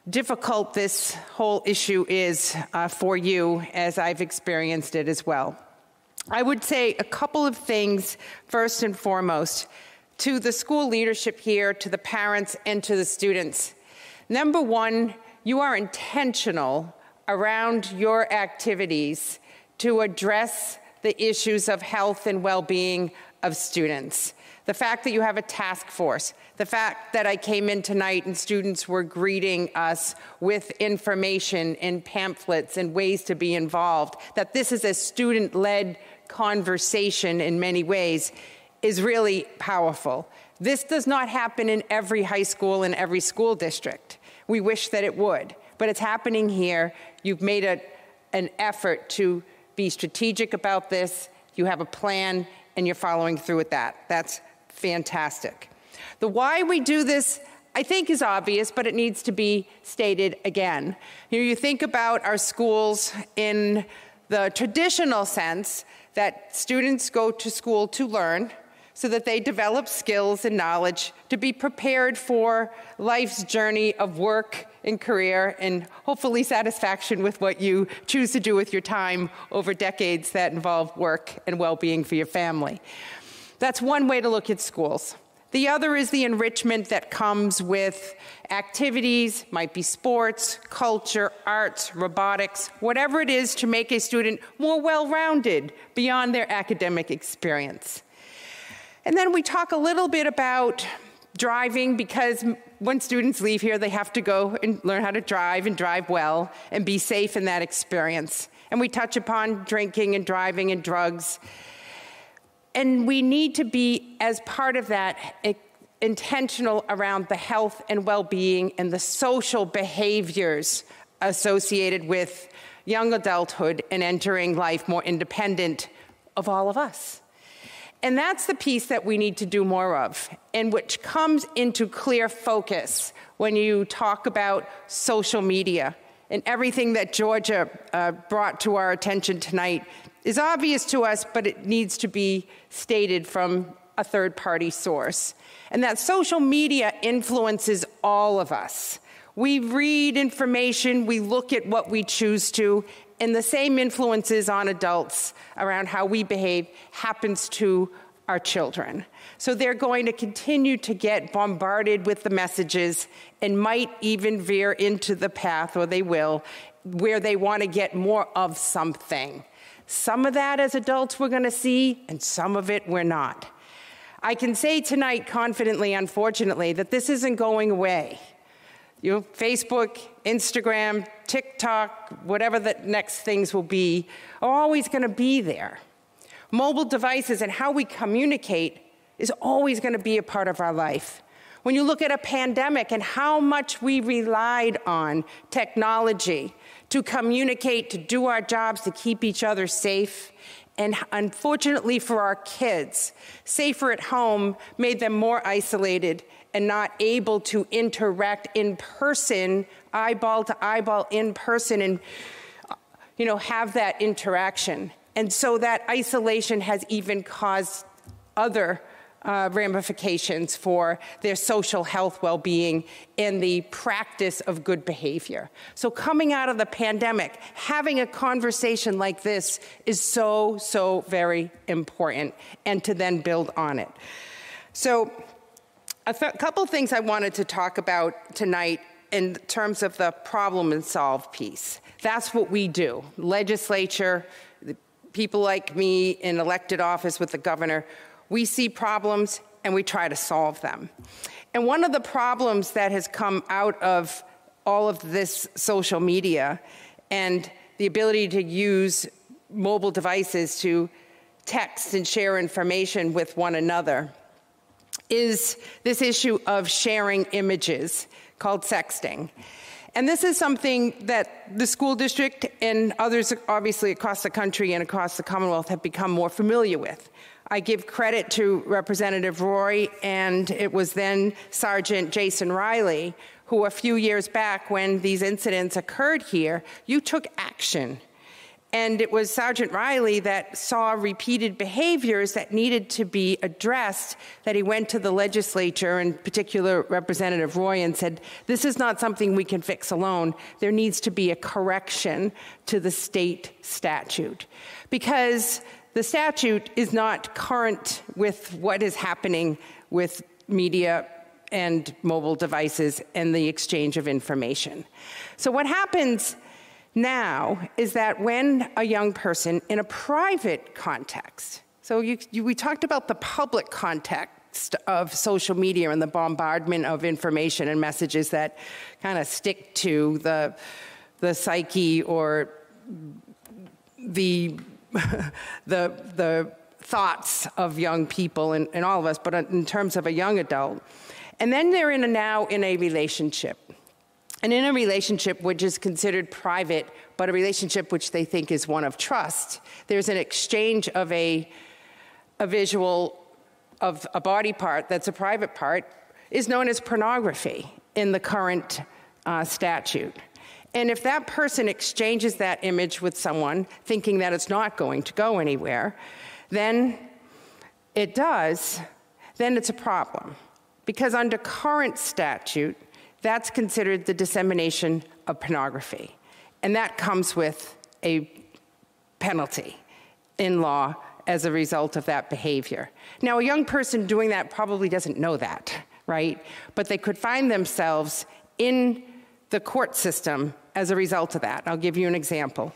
difficult this whole issue is for you, as I've experienced it as well. I would say a couple of things first and foremost to the school leadership here, to the parents, and to the students. Number one, you are intentional around your activities to address the issues of health and well-being of students. The fact that you have a task force, the fact that I came in tonight and students were greeting us with information and pamphlets and ways to be involved, that this is a student-led conversation in many ways is really powerful. This does not happen in every high school and every school district. We wish that it would, but it's happening here. You've made an effort to be strategic about this. You have a plan, and you're following through with that. That's fantastic. The why we do this, I think, is obvious, but it needs to be stated again. You think about our schools in the traditional sense that students go to school to learn so that they develop skills and knowledge to be prepared for life's journey of work and career and hopefully satisfaction with what you choose to do with your time over decades that involve work and well-being for your family. That's one way to look at schools. The other is the enrichment that comes with activities, might be sports, culture, arts, robotics, whatever it is to make a student more well-rounded beyond their academic experience. And then we talk a little bit about driving, because when students leave here, they have to go and learn how to drive and drive well and be safe in that experience. And we touch upon drinking and driving and drugs. And we need to be, as part of that, intentional around the health and well-being and the social behaviors associated with young adulthood and entering life more independent of all of us. And that's the piece that we need to do more of, and which comes into clear focus when you talk about social media. And everything that Georgia brought to our attention tonight is obvious to us, but it needs to be stated from a third-party source. And that social media influences all of us. We read information, we look at what we choose to, and the same influences on adults around how we behave happens to our children. So they're going to continue to get bombarded with the messages and might even veer into the path, or they will, where they want to get more of something. Some of that as adults we're going to see, and some of it we're not. I can say tonight confidently, unfortunately, that this isn't going away. Facebook, Instagram, TikTok, whatever the next things will be, are always going to be there. Mobile devices and how we communicate is always going to be a part of our life. When you look at a pandemic and how much we relied on technology to communicate, to do our jobs, to keep each other safe, and unfortunately for our kids, safer at home made them more isolated and not able to interact in person, eyeball to eyeball in person, and have that interaction. And so that isolation has even caused other ramifications for their social health well-being and the practice of good behavior. So coming out of the pandemic, having a conversation like this is so, so very important, and to then build on it. So a couple of things I wanted to talk about tonight in terms of the problem and solve piece. That's what we do. Legislature, people like me in elected office with the governor, we see problems and we try to solve them. And one of the problems that has come out of all of this social media and the ability to use mobile devices to text and share information with one another is this issue of sharing images called sexting. And this is something that the school district and others obviously across the country and across the Commonwealth have become more familiar with. I give credit to Representative Roy, and it was then Sergeant Jason Riley, who a few years back when these incidents occurred here, you took action. And it was Sergeant Riley that saw repeated behaviors that needed to be addressed, that he went to the legislature, in particular Representative Roy, and said, this is not something we can fix alone. There needs to be a correction to the state statute. Because the statute is not current with what is happening with media and mobile devices and the exchange of information. So what happens now is that when a young person in a private context, so we talked about the public context of social media and the bombardment of information and messages that kind of stick to the psyche or the thoughts of young people and all of us, but in terms of a young adult. And then they're now in a relationship. And in a relationship which is considered private, but a relationship which they think is one of trust, there's an exchange of a visual of a body part that's a private part, is known as pornography in the current statute. And if that person exchanges that image with someone, thinking that it's not going to go anywhere, then it does, then it's a problem. Because under current statute, that's considered the dissemination of pornography. And that comes with a penalty in law as a result of that behavior. Now, a young person doing that probably doesn't know that, right? But they could find themselves in the court system as a result of that. I'll give you an example.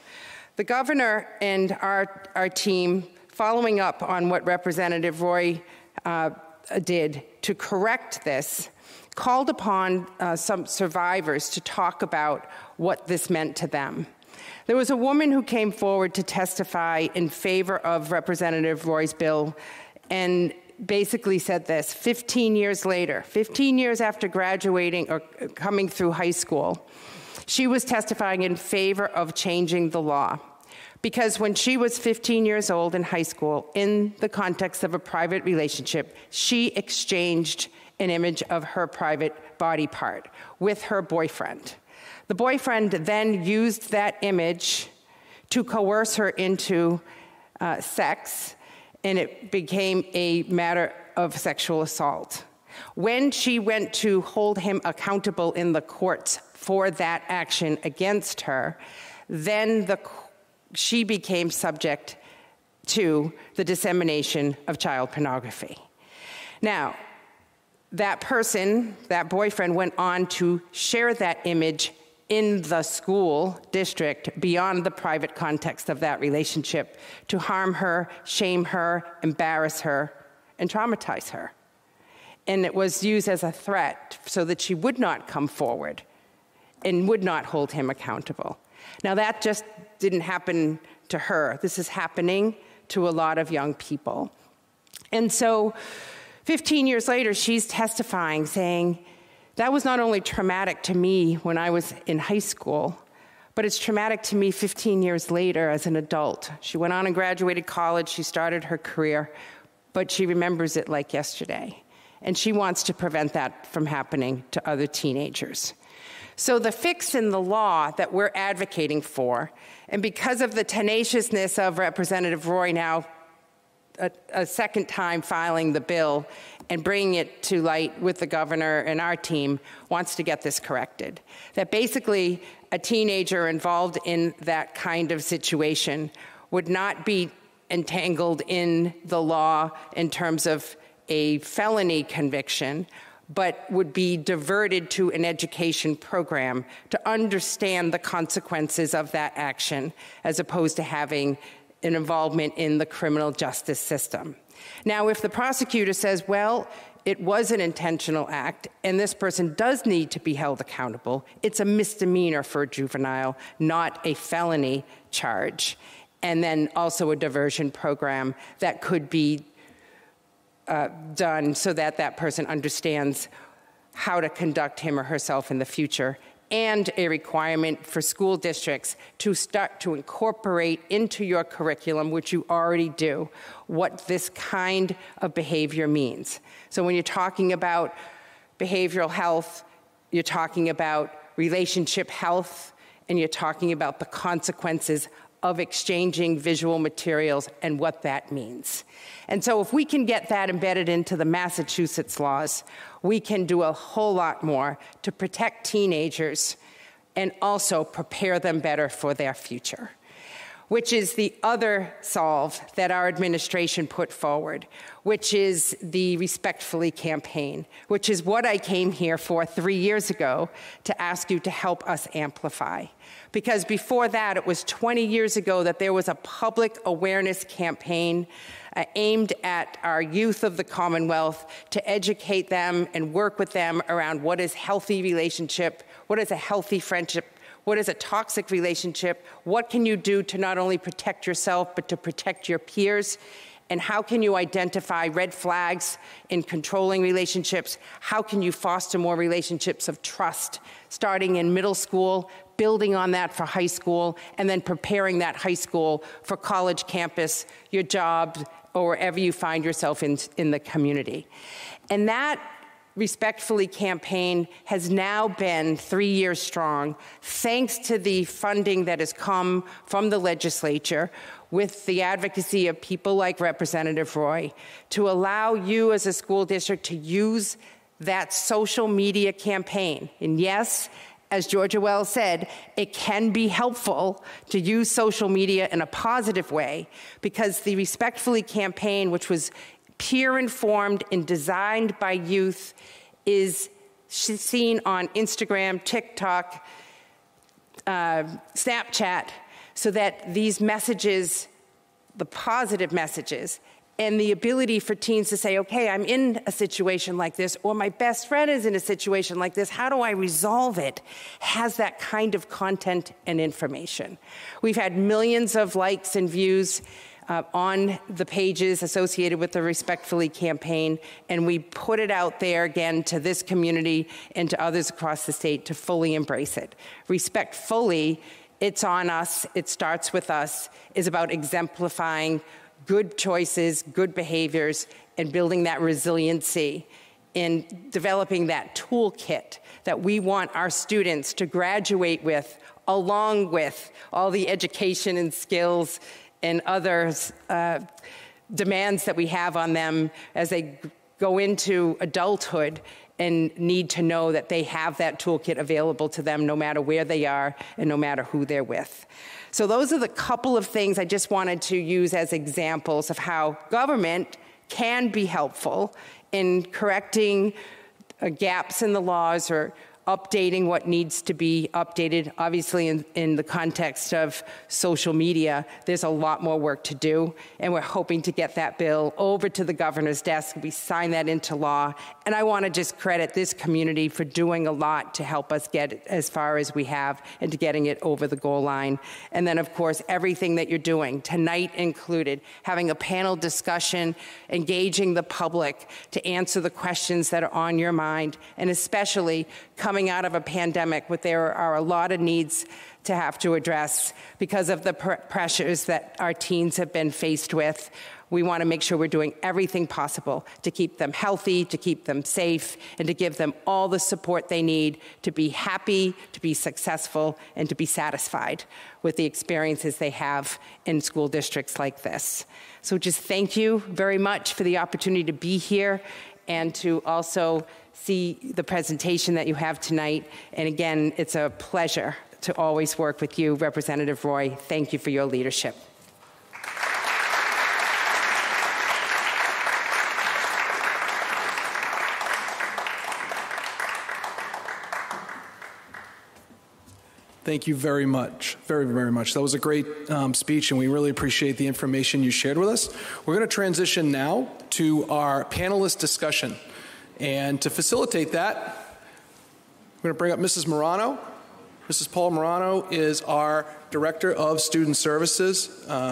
The governor and our team, following up on what Representative Roy did to correct this, called upon some survivors to talk about what this meant to them. There was a woman who came forward to testify in favor of Representative Roy's bill and basically said this: 15 years later, 15 years after graduating or coming through high school, she was testifying in favor of changing the law. Because when she was 15 years old in high school, in the context of a private relationship, she exchanged an image of her private body part with her boyfriend. The boyfriend then used that image to coerce her into sex, and it became a matter of sexual assault. When she went to hold him accountable in the courts for that action against her, then she became subject to the dissemination of child pornography. Now, that person, that boyfriend, went on to share that image in the school district beyond the private context of that relationship to harm her, shame her, embarrass her, and traumatize her. And it was used as a threat so that she would not come forward and would not hold him accountable. Now, that just didn't happen to her. This is happening to a lot of young people. And so 15 years later, she's testifying, saying, that was not only traumatic to me when I was in high school, but it's traumatic to me 15 years later as an adult. She went on and graduated college, she started her career, but she remembers it like yesterday. And she wants to prevent that from happening to other teenagers. So the fix in the law that we're advocating for, and because of the tenaciousness of Representative Roy now a second time filing the bill and bringing it to light with the governor and our team, wants to get this corrected. That basically a teenager involved in that kind of situation would not be entangled in the law in terms of a felony conviction, but would be diverted to an education program to understand the consequences of that action, as opposed to having an involvement in the criminal justice system. Now, if the prosecutor says, well, it was an intentional act, and this person does need to be held accountable, it's a misdemeanor for a juvenile, not a felony charge, and then also a diversion program that could be done so that that person understands how to conduct him or herself in the future, and a requirement for school districts to start to incorporate into your curriculum, which you already do, what this kind of behavior means. So when you're talking about behavioral health, you're talking about relationship health, and you're talking about the consequences of exchanging visual materials and what that means. And so if we can get that embedded into the Massachusetts laws, we can do a whole lot more to protect teenagers and also prepare them better for their future, which is the other solve that our administration put forward, which is the Respectfully campaign, which is what I came here for 3 years ago to ask you to help us amplify. Because before that, it was 20 years ago that there was a public awareness campaign aimed at our youth of the Commonwealth to educate them and work with them around what is healthy relationship, what is a healthy friendship, what is a toxic relationship, what can you do to not only protect yourself but to protect your peers, and how can you identify red flags in controlling relationships, how can you foster more relationships of trust, starting in middle school, building on that for high school, and then preparing that high school for college campus, your job, or wherever you find yourself in the community. And that Respectfully campaign has now been 3 years strong, thanks to the funding that has come from the legislature with the advocacy of people like Representative Roy, to allow you as a school district to use that social media campaign. And yes, as Georgia Wells said, it can be helpful to use social media in a positive way, because the Respectfully campaign, which was peer-informed and designed by youth, is seen on Instagram, TikTok, Snapchat, so that these messages, the positive messages, and the ability for teens to say, okay, I'm in a situation like this, or my best friend is in a situation like this, how do I resolve it, has that kind of content and information. We've had millions of likes and views on the pages associated with the Respectfully campaign, and we put it out there again to this community and to others across the state to fully embrace it. Respectfully, it's on us, it starts with us, is about exemplifying good choices, good behaviors, and building that resiliency in developing that toolkit that we want our students to graduate with, along with all the education and skills and other demands that we have on them as they go into adulthood and need to know that they have that toolkit available to them no matter where they are and no matter who they're with. So those are the couple of things I just wanted to use as examples of how government can be helpful in correcting gaps in the laws or updating what needs to be updated. Obviously, in the context of social media, there's a lot more work to do, and we're hoping to get that bill over to the governor's desk. We sign that into law, and I want to just credit this community for doing a lot to help us get as far as we have and to getting it over the goal line. And then, of course, everything that you're doing, tonight included, having a panel discussion, engaging the public to answer the questions that are on your mind, and especially coming out of a pandemic where there are a lot of needs to have to address because of the pressures that our teens have been faced with. We want to make sure we're doing everything possible to keep them healthy, to keep them safe, and to give them all the support they need to be happy, to be successful, and to be satisfied with the experiences they have in school districts like this. So just thank you very much for the opportunity to be here and to also see the presentation that you have tonight. And again, it's a pleasure to always work with you, Representative Roy. Thank you for your leadership. Thank you very much, very, very much. That was a great speech, and we really appreciate the information you shared with us. We're going to transition now to our panelist discussion. And to facilitate that, we're going to bring up Mrs. Morano. Mrs. Paul Morano is our Director of Student Services.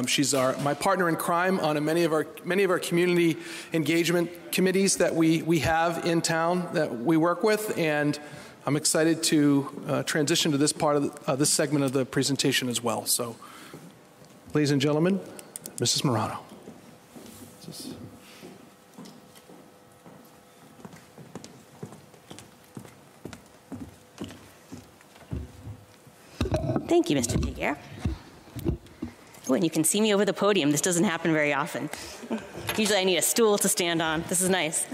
She's my partner in crime on many of our community engagement committees that we have in town that we work with, and I'm excited to transition to this part of this segment of the presentation as well. So, ladies and gentlemen, Mrs. Morano. Thank you, Mr. Giguere. Oh, and you can see me over the podium. This doesn't happen very often. Usually I need a stool to stand on. This is nice.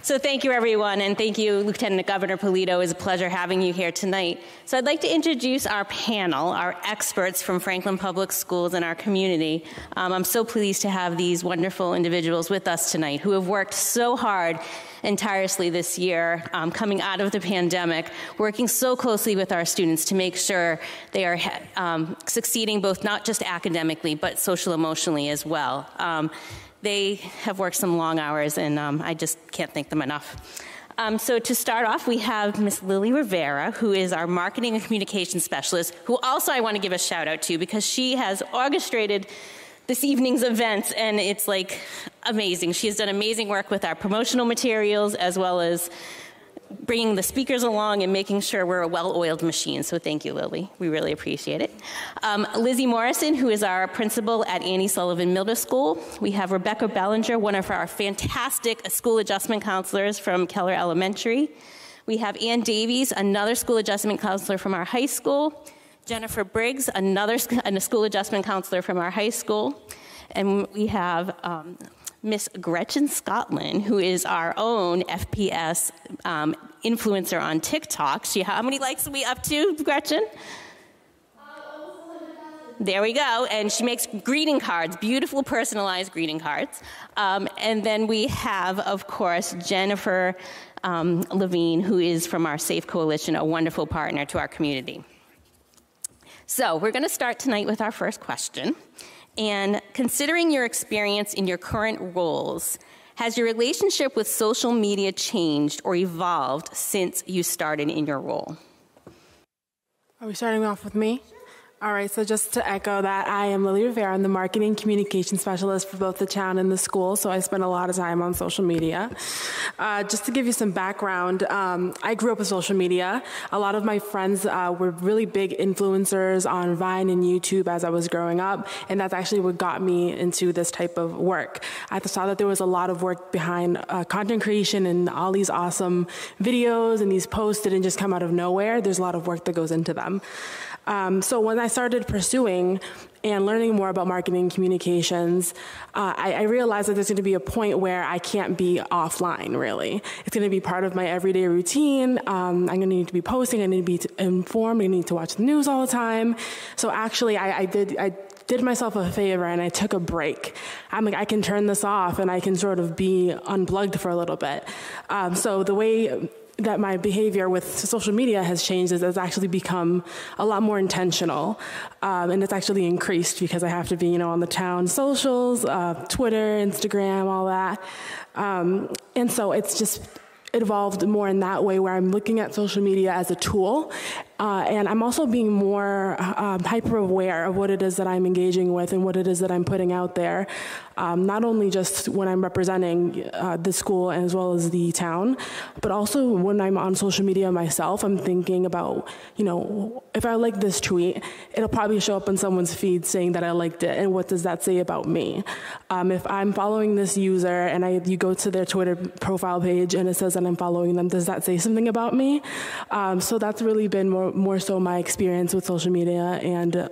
So thank you, everyone, and thank you, Lieutenant Governor Polito. It's a pleasure having you here tonight. So I'd like to introduce our panel, our experts from Franklin Public Schools and our community. I'm so pleased to have these wonderful individuals with us tonight who have worked so hard and tirelessly this year, coming out of the pandemic, working so closely with our students to make sure they are succeeding both not just academically, but social emotionally as well. They have worked some long hours, and I just can't thank them enough. So to start off, we have Ms. Lily Rivera, who is our Marketing and Communications Specialist, who also I want to give a shout out to because she has orchestrated this evening's events, and it's like amazing. She has done amazing work with our promotional materials as well as bringing the speakers along and making sure we're a well-oiled machine. So thank you, Lily. We really appreciate it. Lizzie Morrison, who is our principal at Annie Sullivan Middle School. We have Rebecca Bellinger, one of our fantastic school adjustment counselors from Keller Elementary. We have Ann Davies, another school adjustment counselor from our high school. Jennifer Briggs, another school adjustment counselor from our high school. And we have Miss Gretchen Scotland, who is our own FPS influencer on TikTok. How many likes are we up to, Gretchen? There we go. And she makes greeting cards, beautiful personalized greeting cards. And then we have, of course, Jennifer Levine, who is from our Safe Coalition, a wonderful partner to our community. So we're going to start tonight with our first question. And considering your experience in your current roles, has your relationship with social media changed or evolved since you started in your role? Are we starting off with me? All right, so just to echo that, I am Lily Rivera. I'm the Marketing Communication Specialist for both the town and the school, so I spend a lot of time on social media. Just to give you some background, I grew up with social media. A lot of my friends were really big influencers on Vine and YouTube as I was growing up, and that's actually what got me into this type of work. I saw that there was a lot of work behind content creation and all these awesome videos and these posts didn't just come out of nowhere. There's a lot of work that goes into them. So when I started pursuing and learning more about marketing communications, I realized that there's going to be a point where I can't be offline, really. It's going to be part of my everyday routine. I'm going to need to be posting. I need to be informed. I need to watch the news all the time. So actually, I did myself a favor and I took a break. I'm like, I can turn this off and I can sort of be unplugged for a little bit. So the way that my behavior with social media has changed is it's actually become a lot more intentional, and it's actually increased because I have to be, on the town socials, Twitter, Instagram, all that, and so it evolved more in that way where I'm looking at social media as a tool, and I'm also being more hyper aware of what it is that I'm engaging with and what it is that I'm putting out there, not only just when I'm representing the school as well as the town, but also when I'm on social media myself. I'm thinking about, if I like this tweet, it'll probably show up on someone's feed saying that I liked it, and what does that say about me? If I'm following this user and you go to their Twitter profile page and it says that I'm following them, does that say something about me? So that's really been more so my experience with social media and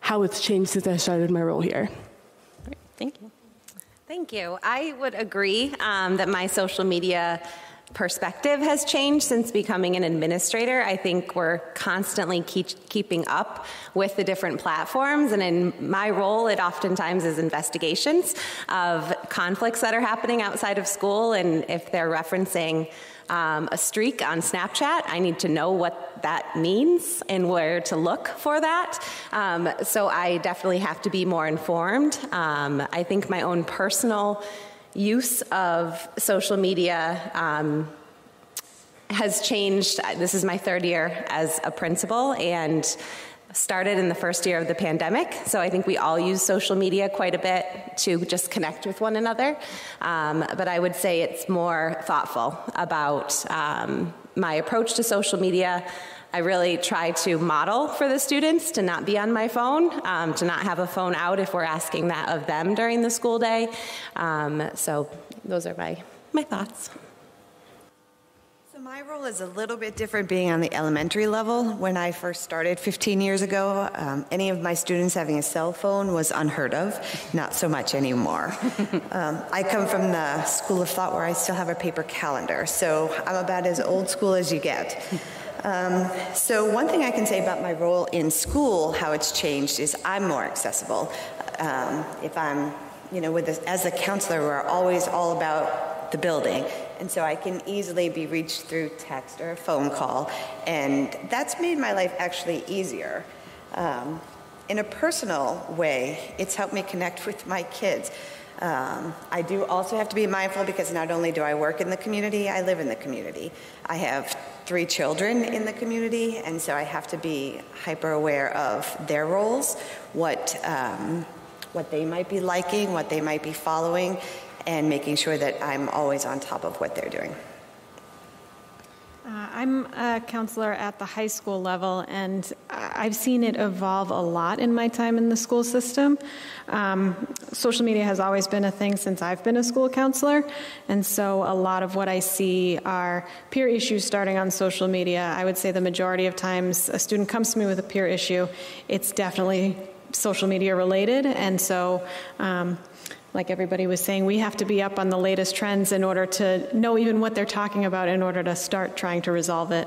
how it's changed since I started my role here. Great. Thank you. Thank you. I would agree that my social media perspective has changed since becoming an administrator. I think we're constantly keeping up with the different platforms, and in my role, it oftentimes is investigations of conflicts that are happening outside of school, and if they're referencing a streak on Snapchat, I need to know what that means and where to look for that. So I definitely have to be more informed. I think my own personal use of social media has changed. This is my third year as a principal and started in the first year of the pandemic. So I think we all use social media quite a bit to just connect with one another. But I would say it's more thoughtful about my approach to social media. I really try to model for the students to not be on my phone, to not have a phone out if we're asking that of them during the school day. So those are my thoughts. So my role is a little bit different being on the elementary level. When I first started 15 years ago, any of my students having a cell phone was unheard of, not so much anymore. I come from the school of thought where I still have a paper calendar, so I'm about as old school as you get. So one thing I can say about my role in school, how it's changed, is I'm more accessible. If I'm, as a counselor, we're always all about the building. And so I can easily be reached through text or a phone call. And that's made my life actually easier. In a personal way, it's helped me connect with my kids. I do also have to be mindful because not only do I work in the community, I live in the community. I have 3 children in the community, and so I have to be hyper aware of their roles, what they might be liking, what they might be following, and making sure that I'm always on top of what they're doing. I'm a counselor at the high school level, and I've seen it evolve a lot in my time in the school system. Social media has always been a thing since I've been a school counselor, and so a lot of what I see are peer issues starting on social media. I would say the majority of times a student comes to me with a peer issue, it's definitely social media related, and so like everybody was saying, we have to be up on the latest trends in order to know even what they're talking about in order to start trying to resolve it.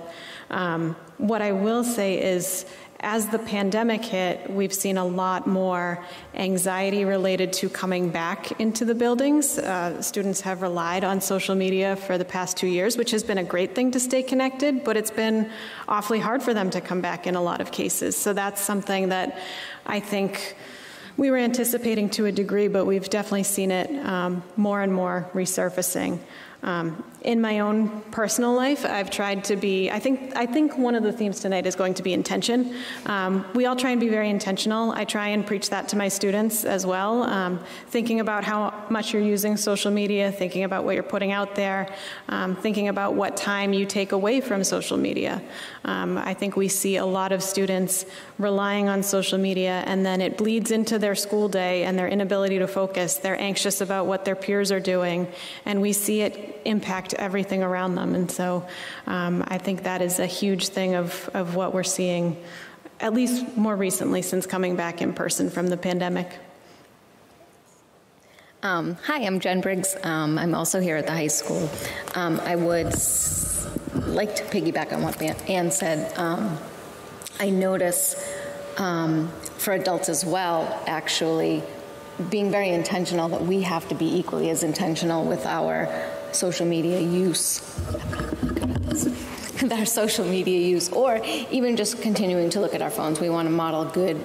What I will say is, as the pandemic hit, we've seen a lot more anxiety related to coming back into the buildings. Students have relied on social media for the past 2 years, which has been a great thing to stay connected, but it's been awfully hard for them to come back in a lot of cases. So that's something that I think we were anticipating to a degree, but we've definitely seen it more and more resurfacing. In my own personal life, I've tried to be, I think one of the themes tonight is going to be intention. We all try and be very intentional. I try and preach that to my students as well, thinking about how much you're using social media, thinking about what you're putting out there, thinking about what time you take away from social media. I think we see a lot of students relying on social media, and then it bleeds into their school day and their inability to focus. They're anxious about what their peers are doing, and we see it impact everything around them. And so I think that is a huge thing of what we're seeing, at least more recently since coming back in person from the pandemic. Hi, I'm Jen Briggs. I'm also here at the high school. I would like to piggyback on what Ann said. I notice for adults as well, actually, being very intentional that we have to be equally as intentional with our social media use. our social media use, or even just continuing to look at our phones. We want to model good,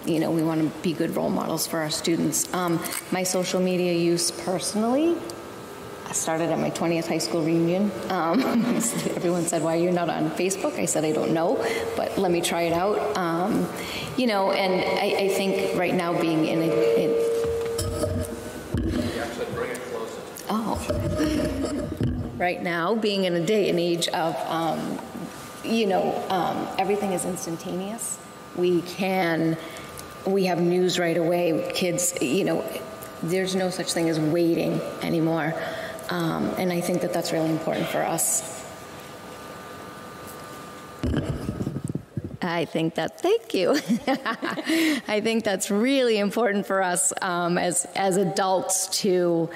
we want to be good role models for our students. My social media use personally, I started at my 20th high school reunion. Everyone said, why are you not on Facebook? I said, I don't know, but let me try it out. And I think right now being in right now being in a day and age of, everything is instantaneous. We have news right away. Kids, there's no such thing as waiting anymore. And I think that that's really important for us. Thank you. I think that's really important for us as adults to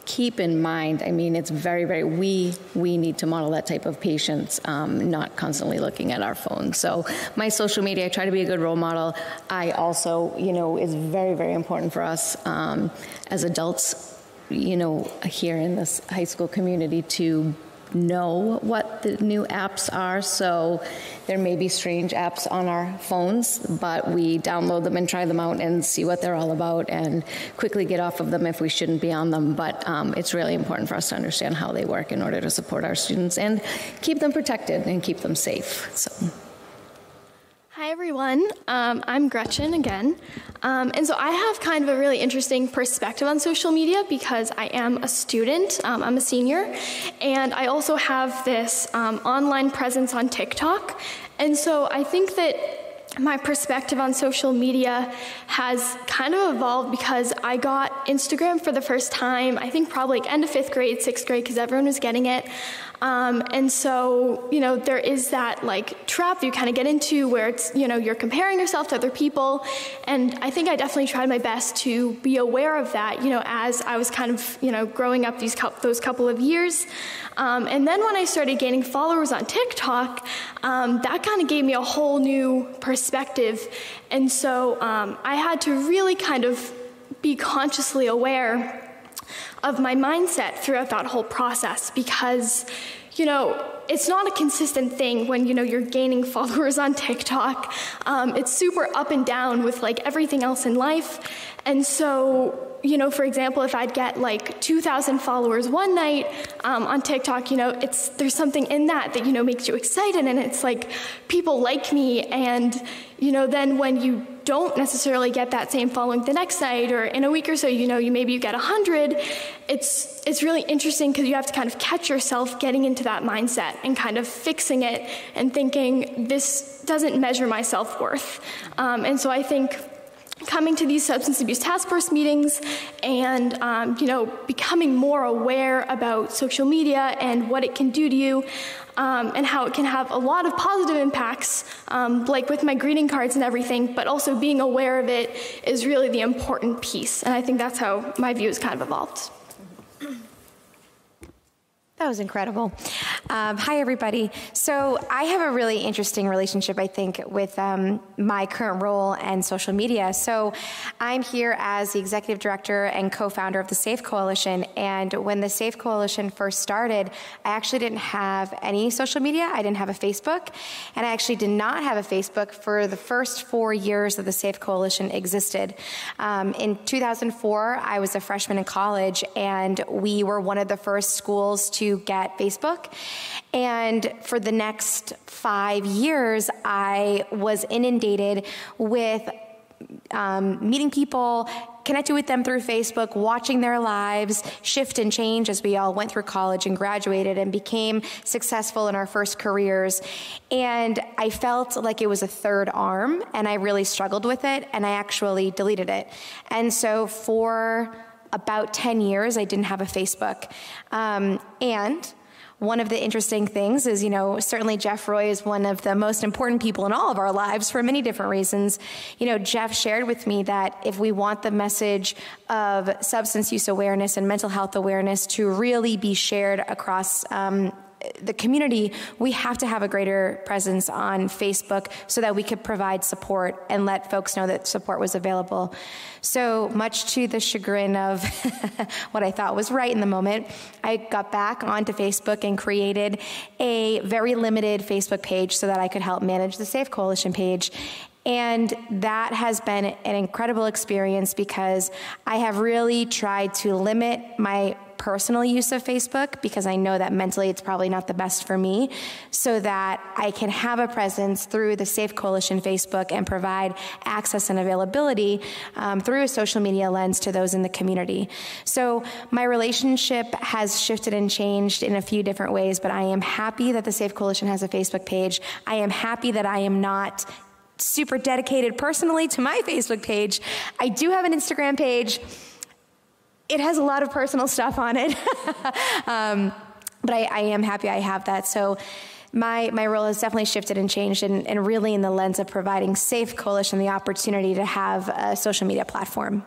keep in mind. I mean, it's very, very, we need to model that type of patience, not constantly looking at our phones. So my social media, I try to be a good role model. I also, is very, very important for us as adults, here in this high school community to know what the new apps are. So there may be strange apps on our phones, but we download them and try them out and see what they're all about and quickly get off of them if we shouldn't be on them. But it's really important for us to understand how they work in order to support our students and keep them protected and keep them safe. So. Hi, everyone. I'm Gretchen again. And so I have kind of a really interesting perspective on social media because I am a student. I'm a senior. And I also have this online presence on TikTok. And so I think that my perspective on social media has kind of evolved because I got Instagram for the first time, I think probably end of 5th grade, 6th grade, because everyone was getting it. And so, there is that trap you kind of get into where it's, you're comparing yourself to other people. And I think I definitely tried my best to be aware of that, as I was kind of, growing up those couple of years. And then when I started gaining followers on TikTok, that kind of gave me a whole new perspective. And so I had to really kind of be consciously aware of my mindset throughout that whole process because, it's not a consistent thing when, you're gaining followers on TikTok. It's super up and down with everything else in life. And so, for example, if I'd get 2,000 followers one night on TikTok, there's something in that makes you excited, and it's people like me, and then when you don't necessarily get that same following the next night or in a week or so, maybe you get 100. It's really interesting because you have to kind of catch yourself getting into that mindset and kind of fixing it and thinking this doesn't measure my self-worth. And so I think coming to these substance abuse task force meetings and, becoming more aware about social media and what it can do to you and how it can have a lot of positive impacts, like with my greeting cards and everything, but also being aware of it is really the important piece. And I think that's how my view has kind of evolved. That was incredible. Hi, everybody. So I have a really interesting relationship, I think, with my current role and social media. So I'm here as the executive director and co-founder of the SAFE Coalition. And when the SAFE Coalition first started, I actually didn't have any social media. I didn't have a Facebook. And I actually did not have a Facebook for the first 4 years that the SAFE Coalition existed. In 2004, I was a freshman in college, and we were one of the first schools to get Facebook. And for the next 5 years, I was inundated with meeting people, connecting with them through Facebook, watching their lives shift and change as we all went through college and graduated and became successful in our first careers. And I felt like it was a third arm, and I really struggled with it, and I actually deleted it. And so for about 10 years, I didn't have a Facebook. And one of the interesting things is, certainly Jeff Roy is one of the most important people in all of our lives for many different reasons. Jeff shared with me that if we want the message of substance use awareness and mental health awareness to really be shared across the community, we have to have a greater presence on Facebook so that we could provide support and let folks know that support was available. So much to the chagrin of what I thought was right in the moment, I got back onto Facebook and created a very limited Facebook page so that I could help manage the Safe Coalition page. And that has been an incredible experience because I have really tried to limit my personal use of Facebook because I know that mentally it's probably not the best for me, so that I can have a presence through the Safe Coalition Facebook and provide access and availability through a social media lens to those in the community. So my relationship has shifted and changed in a few different ways, but I am happy that the Safe Coalition has a Facebook page. I am happy that I am not super dedicated personally to my Facebook page. I do have an Instagram page. It has a lot of personal stuff on it, but I am happy I have that. So my role has definitely shifted and changed, and really in the lens of providing Safe Coalition the opportunity to have a social media platform.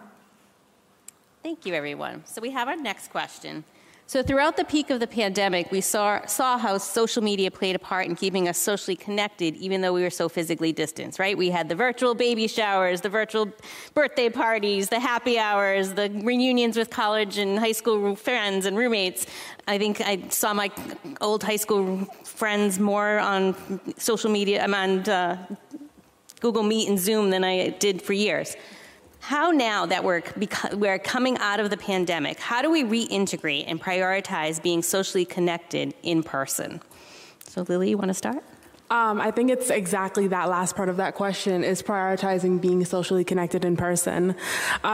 Thank you, everyone. So we have our next question. So throughout the peak of the pandemic, we saw how social media played a part in keeping us socially connected, even though we were so physically distanced, right? We had the virtual baby showers, the virtual birthday parties, the happy hours, the reunions with college and high school friends and roommates. I think I saw my old high school friends more on social media, I'm on Google Meet and Zoom than I did for years. How now that we're coming out of the pandemic, how do we reintegrate and prioritize being socially connected in person? So Lily, you want to start? I think it's exactly that last part of that question is prioritizing being socially connected in person.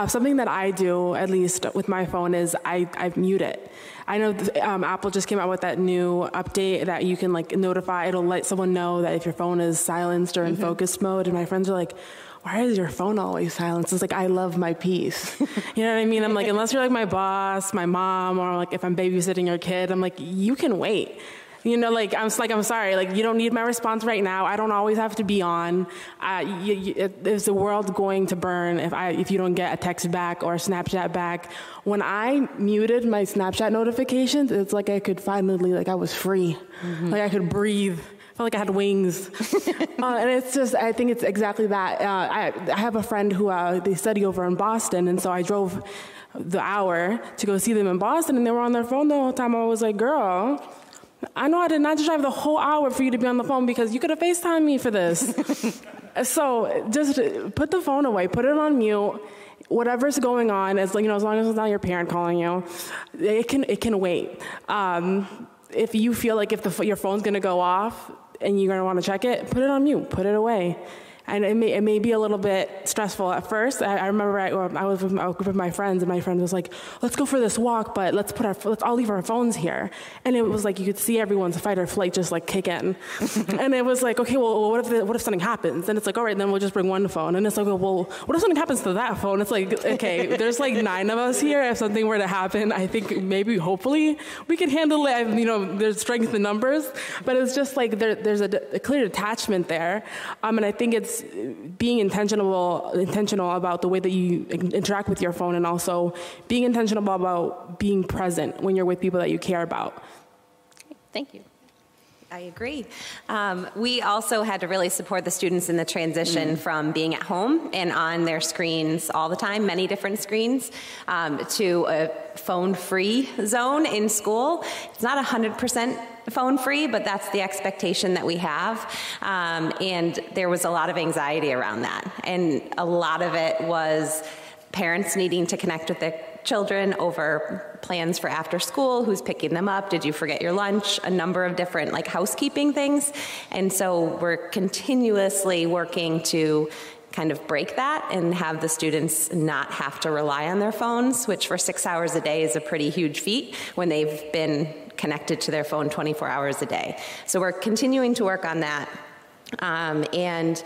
Something that I do, at least with my phone, is I mute it. I know Apple just came out with that new update that you can notify. It'll let someone know that if your phone is silenced or in focused mode. And my friends are like, why is your phone always silenced? It's like, I love my peace. You know what I mean? I'm like, unless you're my boss, my mom, or if I'm babysitting your kid, I'm like, you can wait. You know, I'm sorry, you don't need my response right now. I don't always have to be on. Is the world going to burn if you don't get a text back or a Snapchat back? When I muted my Snapchat notifications, it's like I could finally, I was free. I could breathe. I felt like I had wings. And it's just, I think it's exactly that. I have a friend who, they study over in Boston, and so I drove the hour to go see them in Boston, and they were on their phone the whole time. I was like, girl, I know I did not just drive the whole hour for you to be on the phone because you could have FaceTimed me for this. So just put the phone away, put it on mute. Whatever's going on, as long as it's not your parent calling you, it can wait. If you feel like your phone's going to go off and you're going to want to check it, put it on mute, put it away. And it may be a little bit stressful at first. I remember I was with a group of my friends, and my friend was like, let's go for this walk, but let's all leave our phones here. And it was like you could see everyone's fight or flight just kick in. And it was like, okay, well, what if something happens? And it's like, all right, then we'll just bring one phone. And it's like, well, what if something happens to that phone? It's like, okay, there's 9 of us here. If something were to happen, I think hopefully we could handle it. There's strength in numbers, but it's just there's a clear detachment there. And I think it's being intentional about the way that you interact with your phone, and also being intentional about being present when you're with people that you care about. Thank you. I agree. We also had to really support the students in the transition from being at home and on their screens all the time, many different screens, to a phone-free zone in school. It's not 100% phone-free, but that's the expectation that we have. And there was a lot of anxiety around that. And a lot of it was parents needing to connect with their children over plans for after school, who's picking them up, did you forget your lunch, a number of different housekeeping things. And so we're continuously working to kind of break that and have the students not have to rely on their phones, which for 6 hours a day is a pretty huge feat when they've been connected to their phone 24 hours a day. So we're continuing to work on that, and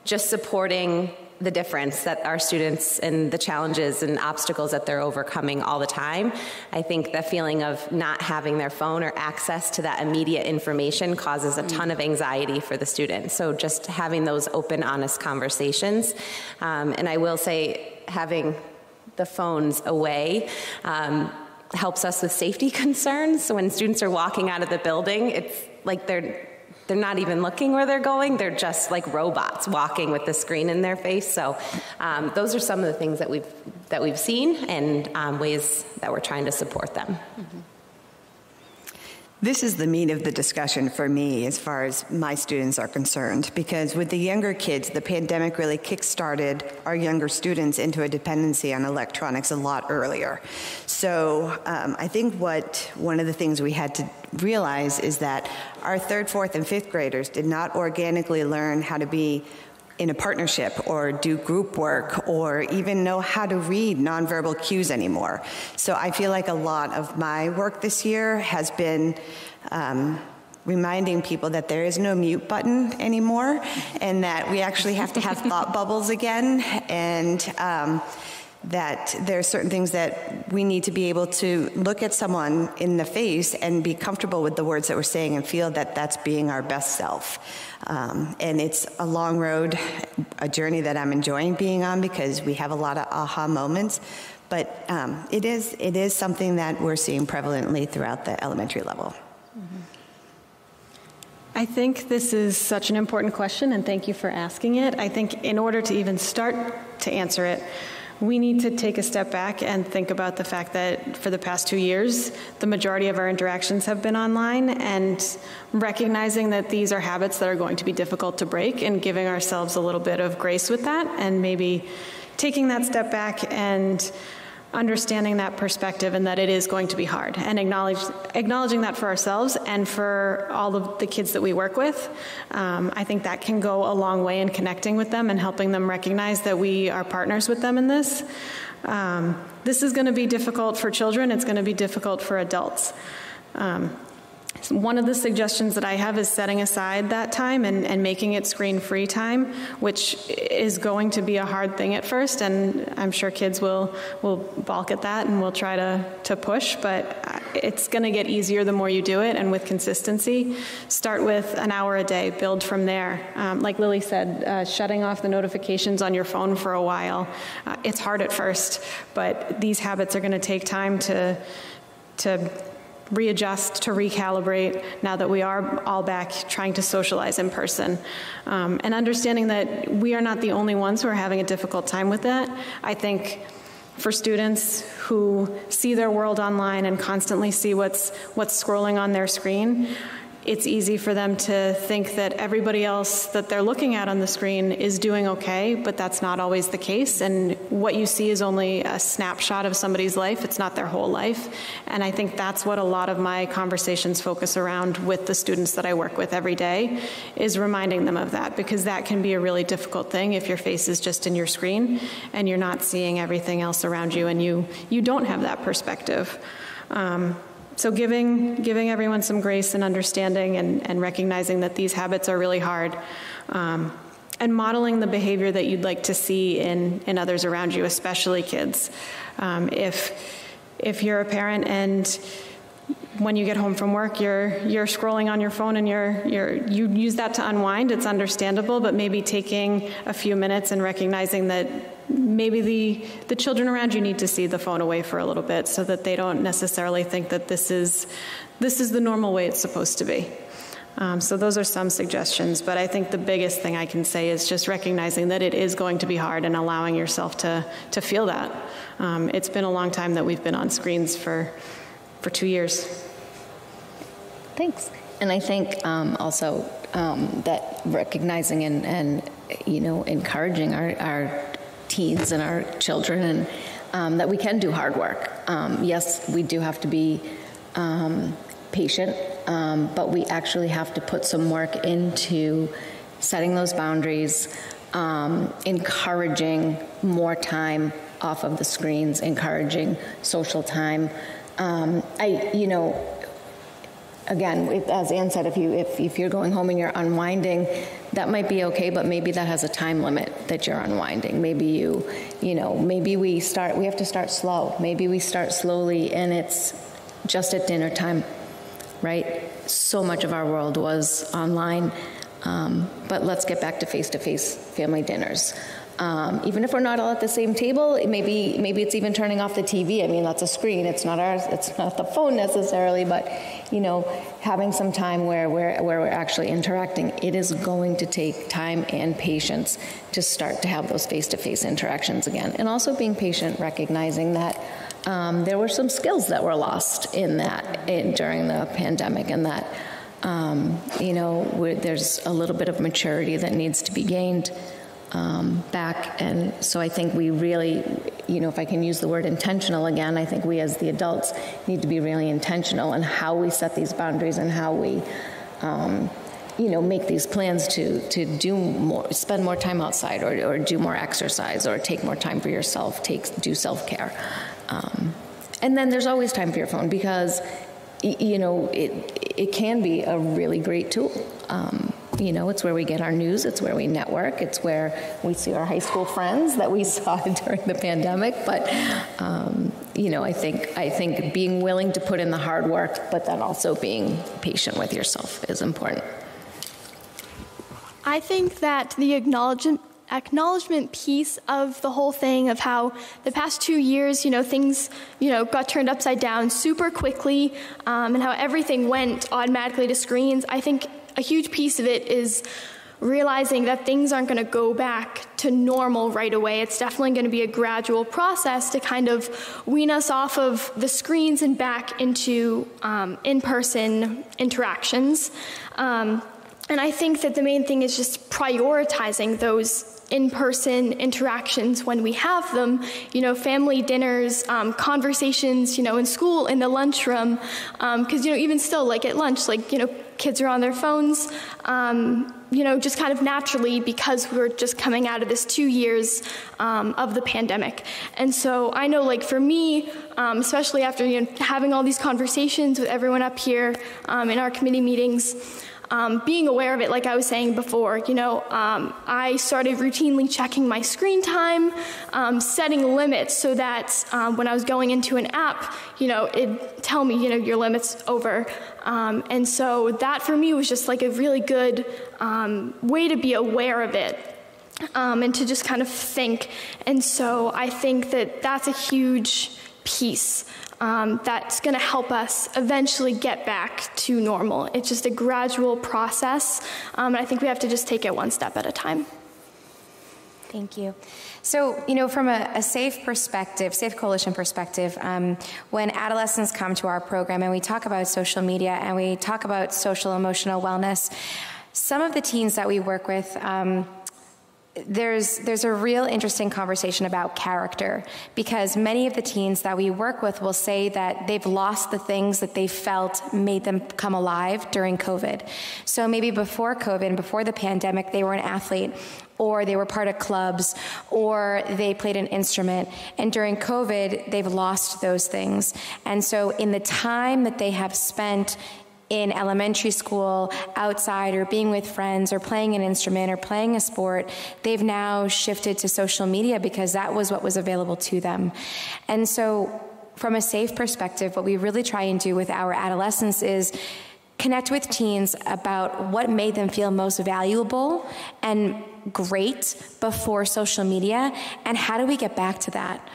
just supporting the difference that our students and the challenges and obstacles that they're overcoming all the time. I think the feeling of not having their phone or access to that immediate information causes a ton of anxiety for the students. So just having those open, honest conversations. And I will say, having the phones away, helps us with safety concerns. So when students are walking out of the building, it's like they're not even looking where they're going. They're just like robots walking with the screen in their face. So those are some of the things that we've seen and ways that we're trying to support them. Mm-hmm. This is the meat of the discussion for me as far as my students are concerned, because with the younger kids, the pandemic really kick-started our younger students into a dependency on electronics a lot earlier. So I think one of the things we had to realize is that our 3rd, 4th, and 5th graders did not organically learn how to be in a partnership or do group work or even know how to read nonverbal cues anymore. So I feel like a lot of my work this year has been reminding people that there is no mute button anymore and that we actually have to have thought bubbles again, and that there are certain things that we need to be able to look at someone in the face and be comfortable with the words that we're saying and feel that that's being our best self. And it's a long road, a journey that I'm enjoying being on because we have a lot of aha moments. But it is something that we're seeing prevalently throughout the elementary level. Mm-hmm. I think this is such an important question, and thank you for asking it. I think in order to even start to answer it, we need to take a step back and think about the fact that for the past 2 years, the majority of our interactions have been online, and recognizing that these are habits that are going to be difficult to break and giving ourselves a little bit of grace with that, and maybe taking that step back and understanding that perspective and that it is going to be hard, and acknowledging that for ourselves and for all of the kids that we work with. I think that can go a long way in connecting with them and helping them recognize that we are partners with them in this. This is going to be difficult for children. It's going to be difficult for adults. One of the suggestions that I have is setting aside that time and making it screen-free time, which is going to be a hard thing at first, and I'm sure kids will balk at that and will try to push, but it's going to get easier the more you do it, and with consistency. Start with an hour a day, build from there. Like Lily said, shutting off the notifications on your phone for a while. It's hard at first, but these habits are going to take time to readjust, to recalibrate now that we are all back trying to socialize in person. And understanding that we are not the only ones who are having a difficult time with that. I think for students who see their world online and constantly see what's scrolling on their screen, it's easy for them to think that everybody else that they're looking at on the screen is doing okay, but that's not always the case. And what you see is only a snapshot of somebody's life. It's not their whole life. And I think that's what a lot of my conversations focus around with the students that I work with every day, is reminding them of that, because that can be a really difficult thing if your face is just in your screen and you're not seeing everything else around you, and you don't have that perspective. So giving everyone some grace and understanding, and recognizing that these habits are really hard, and modeling the behavior that you'd like to see in others around you, especially kids. If you're a parent and when you get home from work, you're scrolling on your phone and you use that to unwind, it's understandable, but maybe taking a few minutes and recognizing that maybe the children around you need to see the phone away for a little bit, so that they don't necessarily think that this is the normal way it's supposed to be. So those are some suggestions, but I think the biggest thing I can say is just recognizing that it is going to be hard and allowing yourself to feel that. It's been a long time that we've been on screens for 2 years. Thanks. And I think also that recognizing and encouraging our teens and our children, and that we can do hard work. Yes, we do have to be patient, but we actually have to put some work into setting those boundaries, encouraging more time off of the screens, encouraging social time. Again, as Ann said, if you're going home and you're unwinding, that might be okay, but maybe that has a time limit that you're unwinding. Maybe maybe we have to start slow. Maybe we start slowly and it's just at dinner time, right? So much of our world was online, but let's get back to face-to-face family dinners. Even if we're not all at the same table, maybe it's even turning off the TV. I mean, that's a screen. It's not ours. It's not the phone necessarily, but having some time where we're actually interacting. It is going to take time and patience to start to have those face-to-face interactions again, and also being patient, recognizing that there were some skills that were lost during the pandemic, and that there's a little bit of maturity that needs to be gained back. And so I think we really, if I can use the word intentional again, I think we as the adults need to be really intentional in how we set these boundaries and how we, make these plans to do more, spend more time outside, or do more exercise, or take more time for yourself, do self-care. And then there's always time for your phone, because it can be a really great tool. It's where we get our news, it's where we network, it's where we see our high school friends that we saw during the pandemic. But I think being willing to put in the hard work, but then also being patient with yourself is important. I think that the acknowledgement piece of the whole thing, of how the past 2 years, things, got turned upside down super quickly, and how everything went automatically to screens. I think a huge piece of it is realizing that things aren't going to go back to normal right away. It's definitely going to be a gradual process to kind of wean us off of the screens and back into in-person interactions. And I think that the main thing is just prioritizing those in-person interactions when we have them, family dinners, conversations, in school, in the lunchroom, because, even still, like at lunch, kids are on their phones, just kind of naturally, because we're just coming out of this 2 years of the pandemic. And so I know, for me, especially after having all these conversations with everyone up here in our committee meetings, being aware of it, like I was saying before, I started routinely checking my screen time, setting limits so that when I was going into an app, it'd tell me, your limit's over. And so that for me was just a really good way to be aware of it. And to just kind of think. And so I think that that's a huge piece that's going to help us eventually get back to normal. It's just a gradual process, and I think we have to just take it one step at a time. Thank you. So, from a SAFE perspective, SAFE Coalition perspective, when adolescents come to our program and we talk about social media and we talk about social emotional wellness, some of the teens that we work with, there's a real interesting conversation about character, because many of the teens that we work with will say that they've lost the things that they felt made them come alive during COVID. So maybe before COVID and before the pandemic, they were an athlete, or they were part of clubs, or they played an instrument. And during COVID, they've lost those things. And so in the time that they have spent in elementary school, outside, or being with friends, or playing an instrument, or playing a sport, they've now shifted to social media because that was what was available to them. And so from a SAFE perspective, what we really try and do with our adolescents is connect with teens about what made them feel most valuable and great before social media, and how do we get back to that?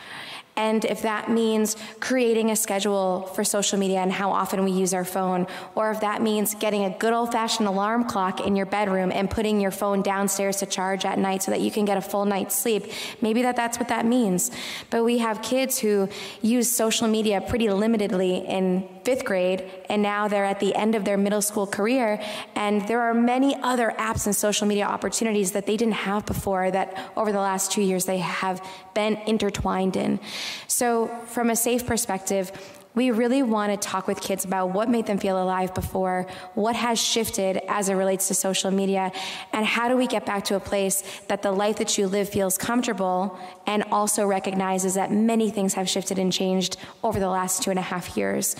And if that means creating a schedule for social media and how often we use our phone, or if that means getting a good old-fashioned alarm clock in your bedroom and putting your phone downstairs to charge at night so that you can get a full night's sleep, maybe that's what that means. But we have kids who use social media pretty limitedly in 5th grade, and now they're at the end of their middle school career, and there are many other apps and social media opportunities that they didn't have before, that over the last 2 years they have been intertwined in. So from a SAFE perspective, we really want to talk with kids about what made them feel alive before, what has shifted as it relates to social media, and how do we get back to a place that the life that you live feels comfortable and also recognizes that many things have shifted and changed over the last 2.5 years.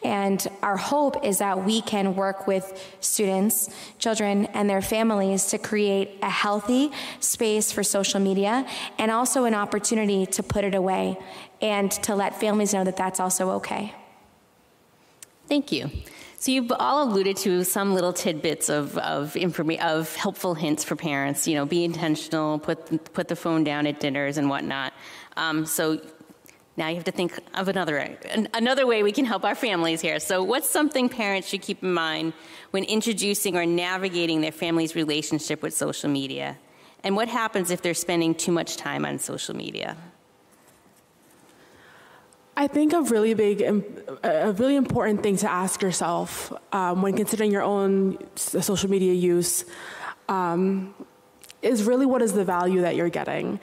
And our hope is that we can work with students, children, and their families to create a healthy space for social media, and also an opportunity to put it away, and to let families know that that's also okay. Thank you. So you've all alluded to some little tidbits of helpful hints for parents. Be intentional, put the phone down at dinners and whatnot. So now you have to think of another way we can help our families here. So what's something parents should keep in mind when introducing or navigating their family's relationship with social media? And what happens if they're spending too much time on social media? I think a really important thing to ask yourself when considering your own social media use is really, what is the value that you're getting?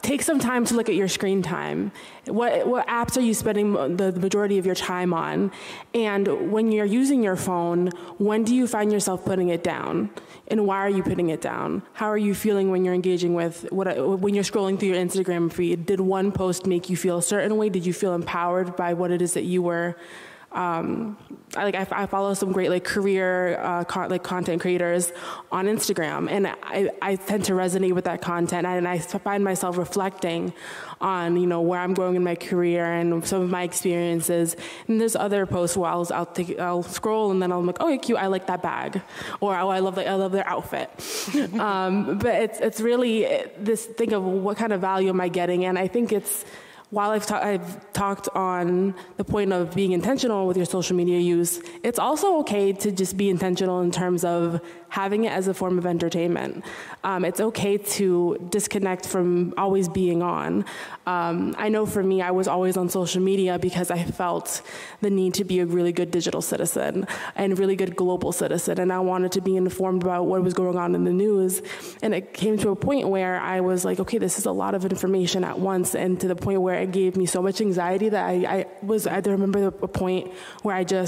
Take some time to look at your screen time. What apps are you spending the majority of your time on? And when you're using your phone, when do you find yourself putting it down? And why are you putting it down? How are you feeling when you're engaging with, when you're scrolling through your Instagram feed? Did one post make you feel a certain way? Did you feel empowered by what it is that you were? I follow some great career content creators on Instagram, and I tend to resonate with that content, and I find myself reflecting on where I'm going in my career and some of my experiences. And there's other posts where I'll scroll and then I'm like, oh, cute, I like that bag, or oh, I love their outfit. But it's really this thing of what kind of value am I getting, and I think it's. While I've talked on the point of being intentional with your social media use, it's also okay to just be intentional in terms of having it as a form of entertainment. It's okay to disconnect from always being on. I know for me, I was always on social media because I felt the need to be a really good digital citizen and really good global citizen, and I wanted to be informed about what was going on in the news. And it came to a point where I was like, okay, this is a lot of information at once, and to the point where it gave me so much anxiety that I remember a point where I had to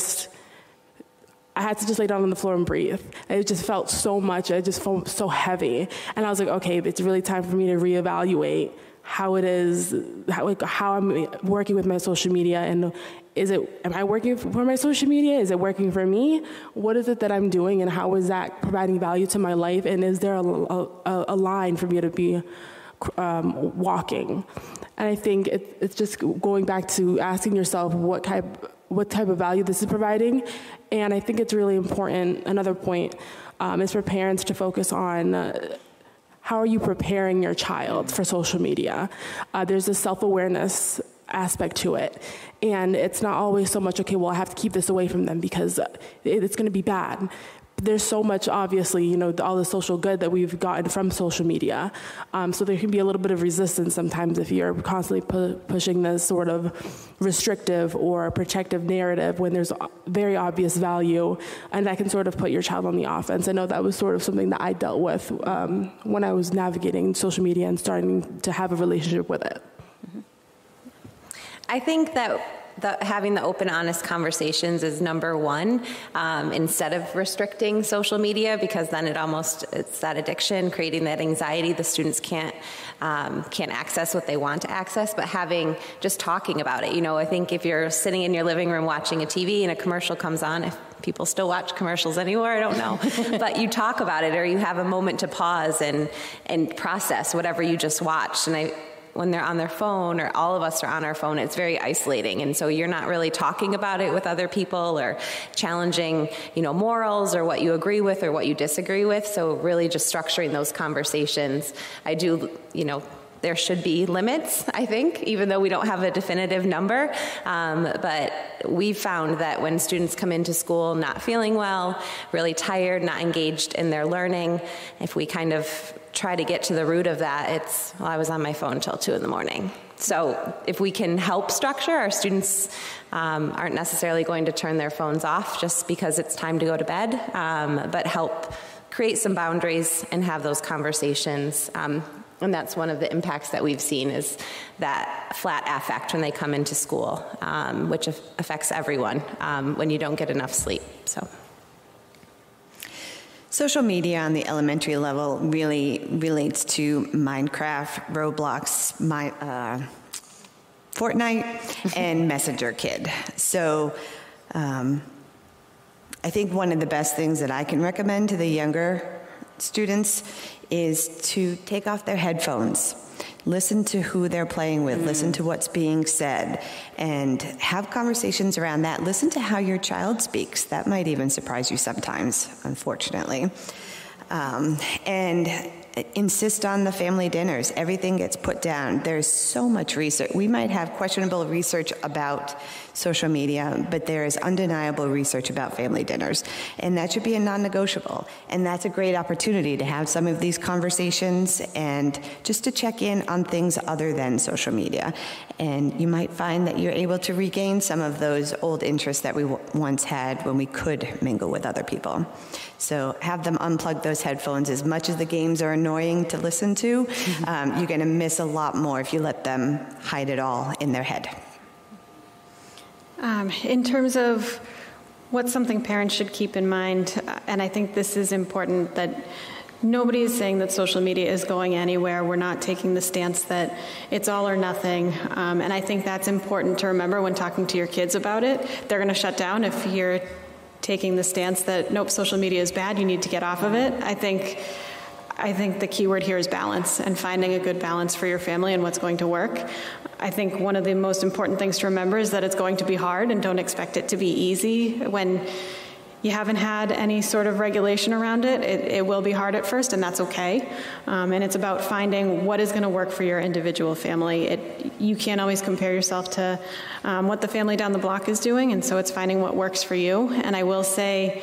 just lay down on the floor and breathe. It just felt so much. It just felt so heavy. And I was like, okay, it's really time for me to reevaluate how it is, how I'm working with my social media, and am I working for my social media? Is it working for me? What is it that I'm doing, and how is that providing value to my life? And is there a line for me to be walking? And I think it's just going back to asking yourself what type of value this is providing. And I think it's really important. Another point is for parents to focus on how are you preparing your child for social media? There's a self-awareness aspect to it. And it's not always so much, okay, well, I have to keep this away from them because it's going to be bad. There's so much, obviously, all the social good that we've gotten from social media. So there can be a little bit of resistance sometimes if you're constantly pushing this sort of restrictive or protective narrative when there's very obvious value, and that can sort of put your child on the offense. I know that was sort of something that I dealt with when I was navigating social media and starting to have a relationship with it. Mm-hmm. I think that having the open, honest conversations is number one, instead of restricting social media, because then it's that addiction, creating that anxiety. The students can't access what they want to access, but just talking about it. I think if you're sitting in your living room watching a TV and a commercial comes on, if people still watch commercials anymore, I don't know, but you talk about it, or you have a moment to pause and process whatever you just watched. And when they're on their phone, or all of us are on our phone, it's very isolating. And so you're not really talking about it with other people or challenging, morals or what you agree with or what you disagree with. So really just structuring those conversations. There should be limits, I think, even though we don't have a definitive number. But we've found that when students come into school not feeling well, really tired, not engaged in their learning, if we kind of try to get to the root of that, I was on my phone till 2 a.m. So if we can help structure, our students aren't necessarily going to turn their phones off just because it's time to go to bed, but help create some boundaries and have those conversations. And that's one of the impacts that we've seen, is that flat affect when they come into school, which affects everyone when you don't get enough sleep. So. Social media on the elementary level really relates to Minecraft, Roblox, Fortnite, and Messenger Kid. So I think one of the best things that I can recommend to the younger students is to take off their headphones, listen to who they're playing with, listen to what's being said, and have conversations around that. Listen to how your child speaks. That might even surprise you sometimes, unfortunately. And insist on the family dinners. Everything gets put down. There's so much research. We might have questionable research about social media, but there is undeniable research about family dinners. And that should be a non-negotiable. And that's a great opportunity to have some of these conversations and just to check in on things other than social media. And you might find that you're able to regain some of those old interests that we once had when we could mingle with other people. So have them unplug those headphones. As much as the games are annoying to listen to, you're going to miss a lot more if you let them hide it all in their head. In terms of what's something parents should keep in mind, and I think this is important, that nobody is saying that social media is going anywhere. We're not taking the stance that it's all or nothing. And I think that's important to remember when talking to your kids about it. They're going to shut down if you're taking the stance that, nope, social media is bad, you need to get off of it. I think the key word here is balance, and finding a good balance for your family and what's going to work. I think one of the most important things to remember is that it's going to be hard, and don't expect it to be easy. When you haven't had any sort of regulation around it, it will be hard at first, and that's okay. And it's about finding what is going to work for your individual family. You can't always compare yourself to what the family down the block is doing, and so it's finding what works for you. And I will say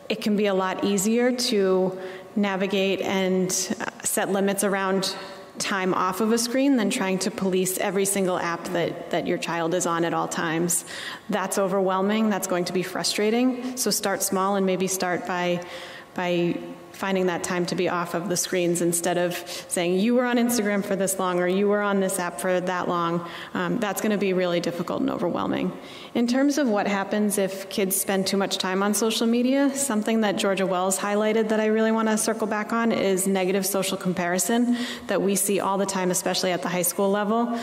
it can be a lot easier to navigate and set limits around time off of a screen than trying to police every single app that your child is on at all times. That's overwhelming. That's going to be frustrating. So start small and maybe start by finding that time to be off of the screens instead of saying you were on Instagram for this long or you were on this app for that long. That's going to be really difficult and overwhelming. In terms of what happens if kids spend too much time on social media, something that Georgia Wells highlighted that I really want to circle back on is negative social comparison that we see all the time, especially at the high school level.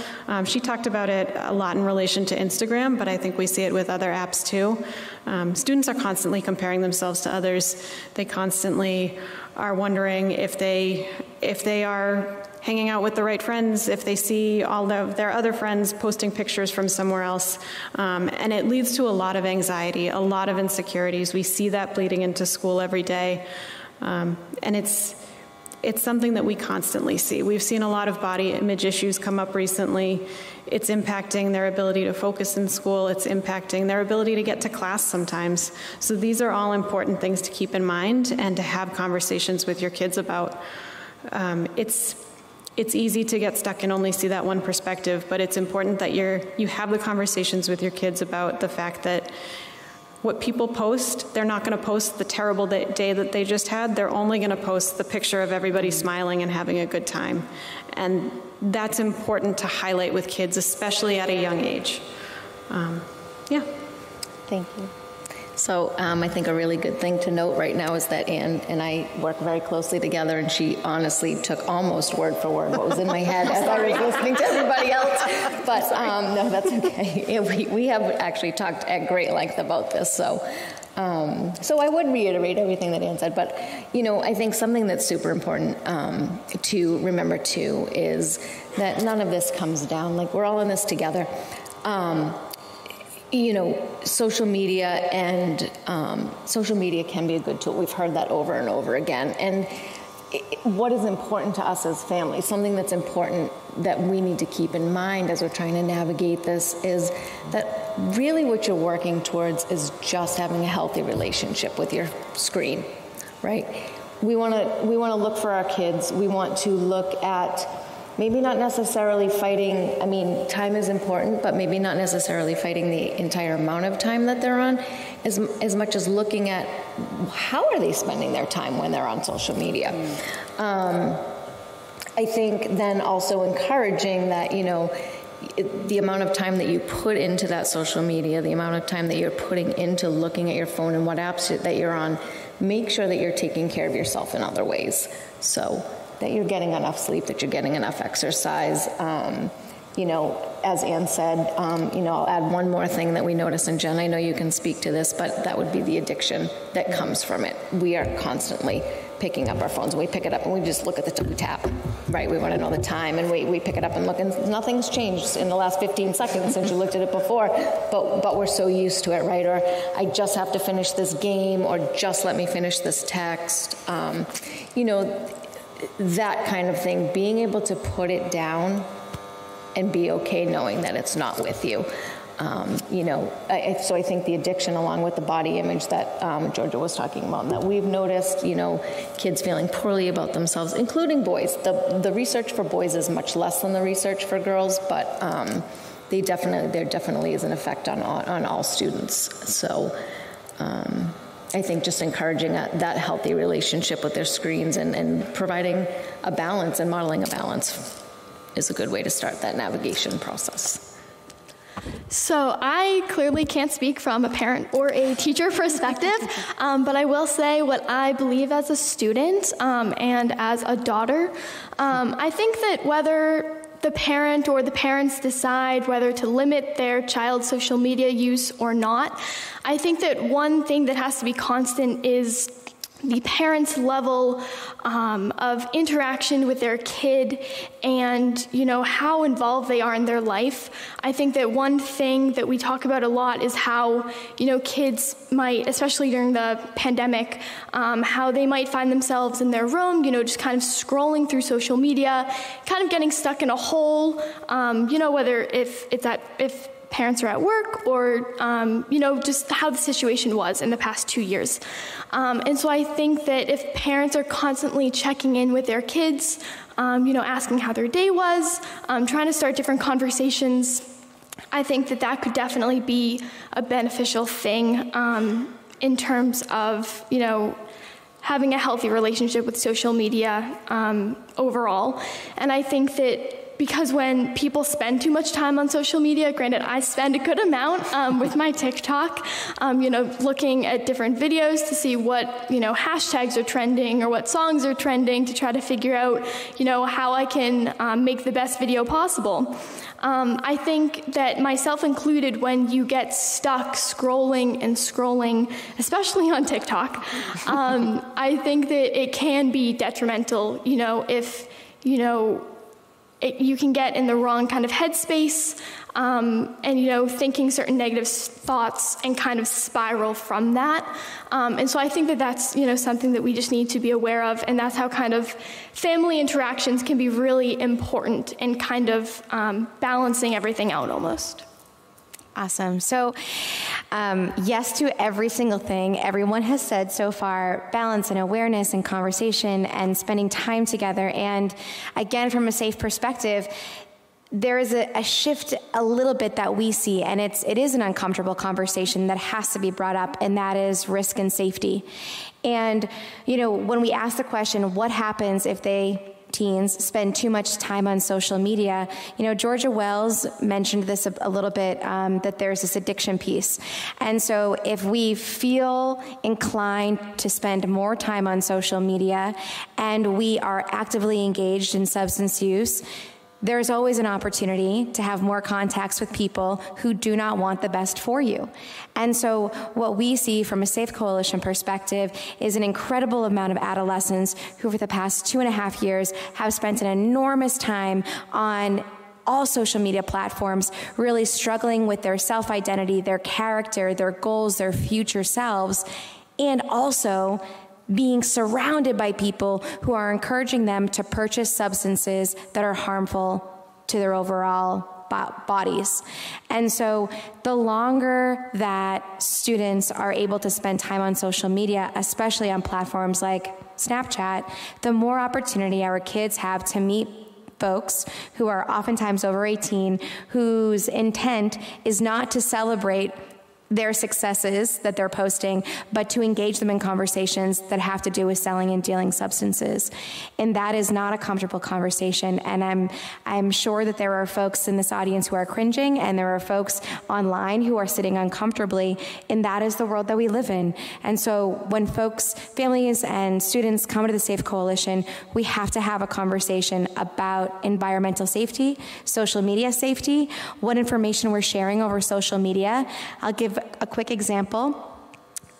She talked about it a lot in relation to Instagram, but I think we see it with other apps too. Students are constantly comparing themselves to others. They constantly are wondering if they are hanging out with the right friends, if they see all of their other friends posting pictures from somewhere else. And it leads to a lot of anxiety, a lot of insecurities. We see that bleeding into school every day. And it's something that we constantly see. We've seen a lot of body image issues come up recently. It's impacting their ability to focus in school. It's impacting their ability to get to class sometimes. So these are all important things to keep in mind and to have conversations with your kids about. It's easy to get stuck and only see that one perspective, but it's important that you have the conversations with your kids about the fact that what people post, they're not going to post the terrible day that they just had. They're only going to post the picture of everybody smiling and having a good time. And that's important to highlight with kids, especially at a young age. Yeah. Thank you. So I think a really good thing to note right now is that Ann and I work very closely together, and she honestly took almost word for word what was in my head as I was listening to everybody else. But no, that's okay. We have actually talked at great length about this. So I would reiterate everything that Ann said. But, I think something that's super important to remember, too, is that none of this comes down. Like, we're all in this together. Social media can be a good tool. We've heard that over and over again. And what is important to us as families, something that's important that we need to keep in mind as we're trying to navigate this, is that really what you're working towards is just having a healthy relationship with your screen, right? We want to look for our kids. We want to look at maybe not necessarily fighting, time is important, but maybe not necessarily fighting the entire amount of time that they're on, as much as looking at how are they spending their time when they're on social media. I think then also encouraging that, the amount of time that you put into that social media, the amount of time that you're putting into looking at your phone and what apps that you're on, make sure that you're taking care of yourself in other ways. So that you're getting enough sleep, that you're getting enough exercise. As Ann said, I'll add one more thing that we notice, and Jen, I know you can speak to this, but that would be the addiction that comes from it. We are constantly picking up our phones. We pick it up and we just look at we tap, right? We want to know the time, and we pick it up and look, and nothing's changed in the last 15 seconds since you looked at it before, but we're so used to it, right? Or I just have to finish this game, or just let me finish this text. You know, that kind of thing, being able to put it down and be okay knowing that it's not with you. You know, so I think the addiction, along with the body image that Georgia was talking about, and that we've noticed, you know, kids feeling poorly about themselves, including boys. The research for boys is much less than the research for girls, but there definitely is an effect on all students. So I think just encouraging that healthy relationship with their screens and providing a balance and modeling a balance is a good way to start that navigation process. So I clearly can't speak from a parent or a teacher perspective, but I will say what I believe as a student and as a daughter. I think that whether the parent or the parents decide whether to limit their child's social media use or not, I think that one thing that has to be constant is the parents' level of interaction with their kid and, you know, how involved they are in their life. I think that one thing that we talk about a lot is how, you know, kids might, especially during the pandemic, how they might find themselves in their room, you know, just kind of scrolling through social media, kind of getting stuck in a hole, you know, whether if parents are at work or, you know, just how the situation was in the past 2 years. And so I think that if parents are constantly checking in with their kids, you know, asking how their day was, trying to start different conversations, I think that could definitely be a beneficial thing in terms of, you know, having a healthy relationship with social media overall. And I think that because when people spend too much time on social media, granted I spend a good amount with my TikTok, you know, looking at different videos to see what, you know, hashtags are trending or what songs are trending to try to figure out, you know, how I can make the best video possible. I think that myself included, when you get stuck scrolling and scrolling, especially on TikTok, I think that it can be detrimental, you know, if, you know, you can get in the wrong kind of headspace and, you know, thinking certain negative thoughts and kind of spiral from that. And so I think that that's, you know, something that we just need to be aware of, and that's how kind of family interactions can be really important in kind of balancing everything out almost. Awesome. So, yes to every single thing everyone has said so far: balance and awareness and conversation and spending time together. And again, from a safe perspective, there is a shift a little bit that we see, and it is an uncomfortable conversation that has to be brought up, and that is risk and safety. And, you know, when we ask the question, what happens if teens spend too much time on social media? You know, Georgia Wells mentioned this a little bit, that there's this addiction piece. And so if we feel inclined to spend more time on social media and we are actively engaged in substance use, there's always an opportunity to have more contacts with people who do not want the best for you. And so what we see from a Safe Coalition perspective is an incredible amount of adolescents who for the past 2.5 years have spent an enormous time on all social media platforms, really struggling with their self-identity, their character, their goals, their future selves, and also being surrounded by people who are encouraging them to purchase substances that are harmful to their overall bodies. And so the longer that students are able to spend time on social media, especially on platforms like Snapchat, the more opportunity our kids have to meet folks who are oftentimes over 18, whose intent is not to celebrate their successes that they're posting, but to engage them in conversations that have to do with selling and dealing substances. And that is not a comfortable conversation. And I'm sure that there are folks in this audience who are cringing, and there are folks online who are sitting uncomfortably, and that is the world that we live in. And so when folks, families and students come to the Safe Coalition, we have to have a conversation about environmental safety, social media safety, what information we're sharing over social media. I'll give a quick example.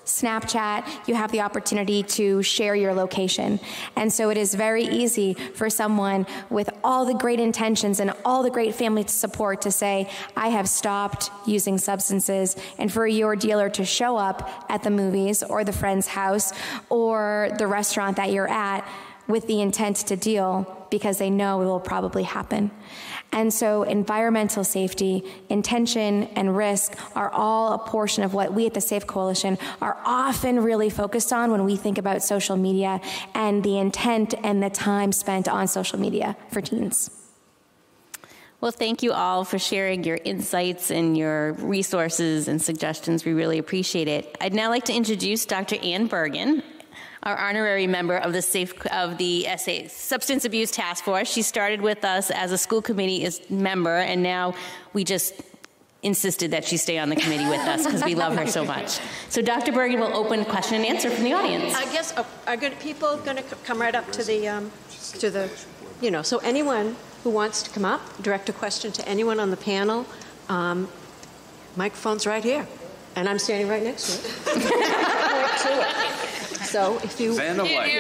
Snapchat, you have the opportunity to share your location. And so it is very easy for someone with all the great intentions and all the great family support to say, I have stopped using substances, and for your dealer to show up at the movies or the friend's house or the restaurant that you're at with the intent to deal because they know it will probably happen. And so environmental safety, intention, and risk are all a portion of what we at the SAFE Coalition are often really focused on when we think about social media and the intent and the time spent on social media for teens. Well, thank you all for sharing your insights and your resources and suggestions. We really appreciate it. I'd now like to introduce Dr. Ann Bergen, our honorary member of the Substance Abuse Task Force. She started with us as a school committee member, and now we just insisted that she stay on the committee with us because we love her so much. So Dr. Bergen will open question and answer from the audience. I guess, are people going to come right up to the, so anyone who wants to come up, direct a question to anyone on the panel, microphone's right here, and I'm standing right next to it. So if you Vanna White.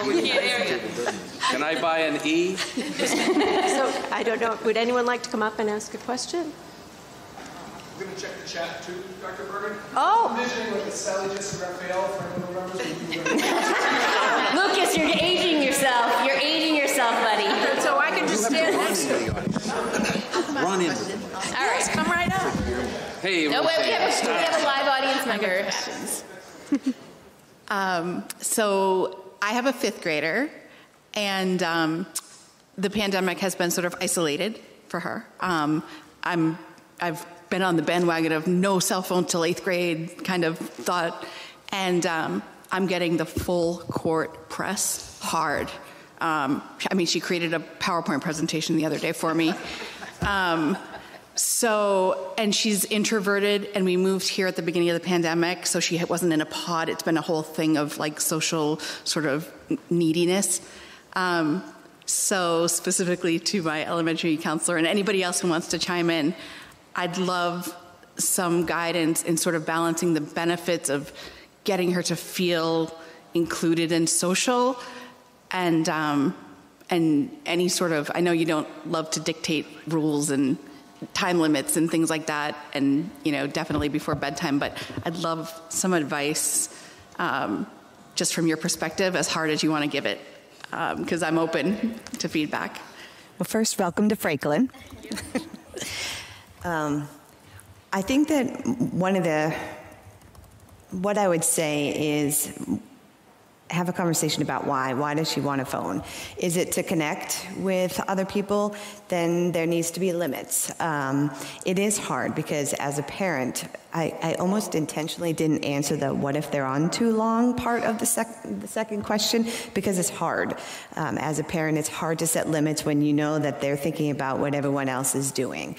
we can't hear you. Can I buy an E? So I don't know. Would anyone like to come up and ask a question? We're going to check the chat too, Dr. Bergen. Oh. I'm envisioning like a Sally Jessica Raphael for anyone who remembers. Lucas, you're aging yourself. You're aging yourself, buddy. So I can just stand next to you. Run in. All right, come right up. Hey, no, wait, we have a live audience member. So I have a fifth grader, and the pandemic has been sort of isolated for her. I've been on the bandwagon of no cell phone till 8th grade kind of thought, and I'm getting the full court press hard. She created a PowerPoint presentation the other day for me. And she's introverted, and we moved here at the beginning of the pandemic, so she wasn't in a pod. It's been a whole thing of like social sort of neediness. So specifically to my elementary counselor and anybody else who wants to chime in, I'd love some guidance in sort of balancing the benefits of getting her to feel included and social, and any sort of, I know you don't love to dictate rules and time limits and things like that, and definitely before bedtime, but I'd love some advice just from your perspective, as hard as you want to give it, because I'm open to feedback. Well, first, welcome to Franklin. I think that what I would say is have a conversation about why. Why does she want a phone? Is it to connect with other people? Then there needs to be limits. It is hard because as a parent, I almost intentionally didn't answer the what if they're on too long part of the second question, because it's hard. As a parent, it's hard to set limits when you know that they're thinking about what everyone else is doing.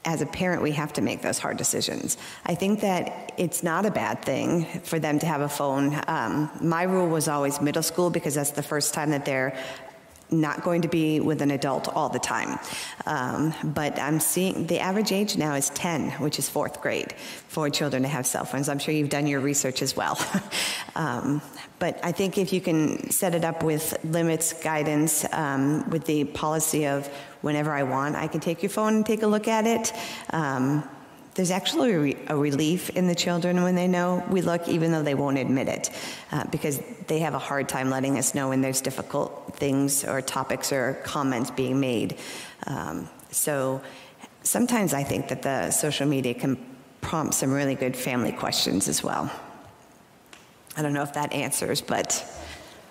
As a parent, we have to make those hard decisions. I think that it's not a bad thing for them to have a phone. My rule was always middle school, because that's the first time that they're not going to be with an adult all the time. But I'm seeing the average age now is 10, which is 4th grade, for children to have cell phones. I'm sure you've done your research as well. But I think if you can set it up with limits, guidance, with the policy of whenever I want, I can take your phone and take a look at it. There's actually a relief in the children when they know we look, even though they won't admit it, because they have a hard time letting us know when there's difficult things or topics or comments being made. So sometimes I think that the social media can prompt some really good family questions as well. I don't know if that answers, but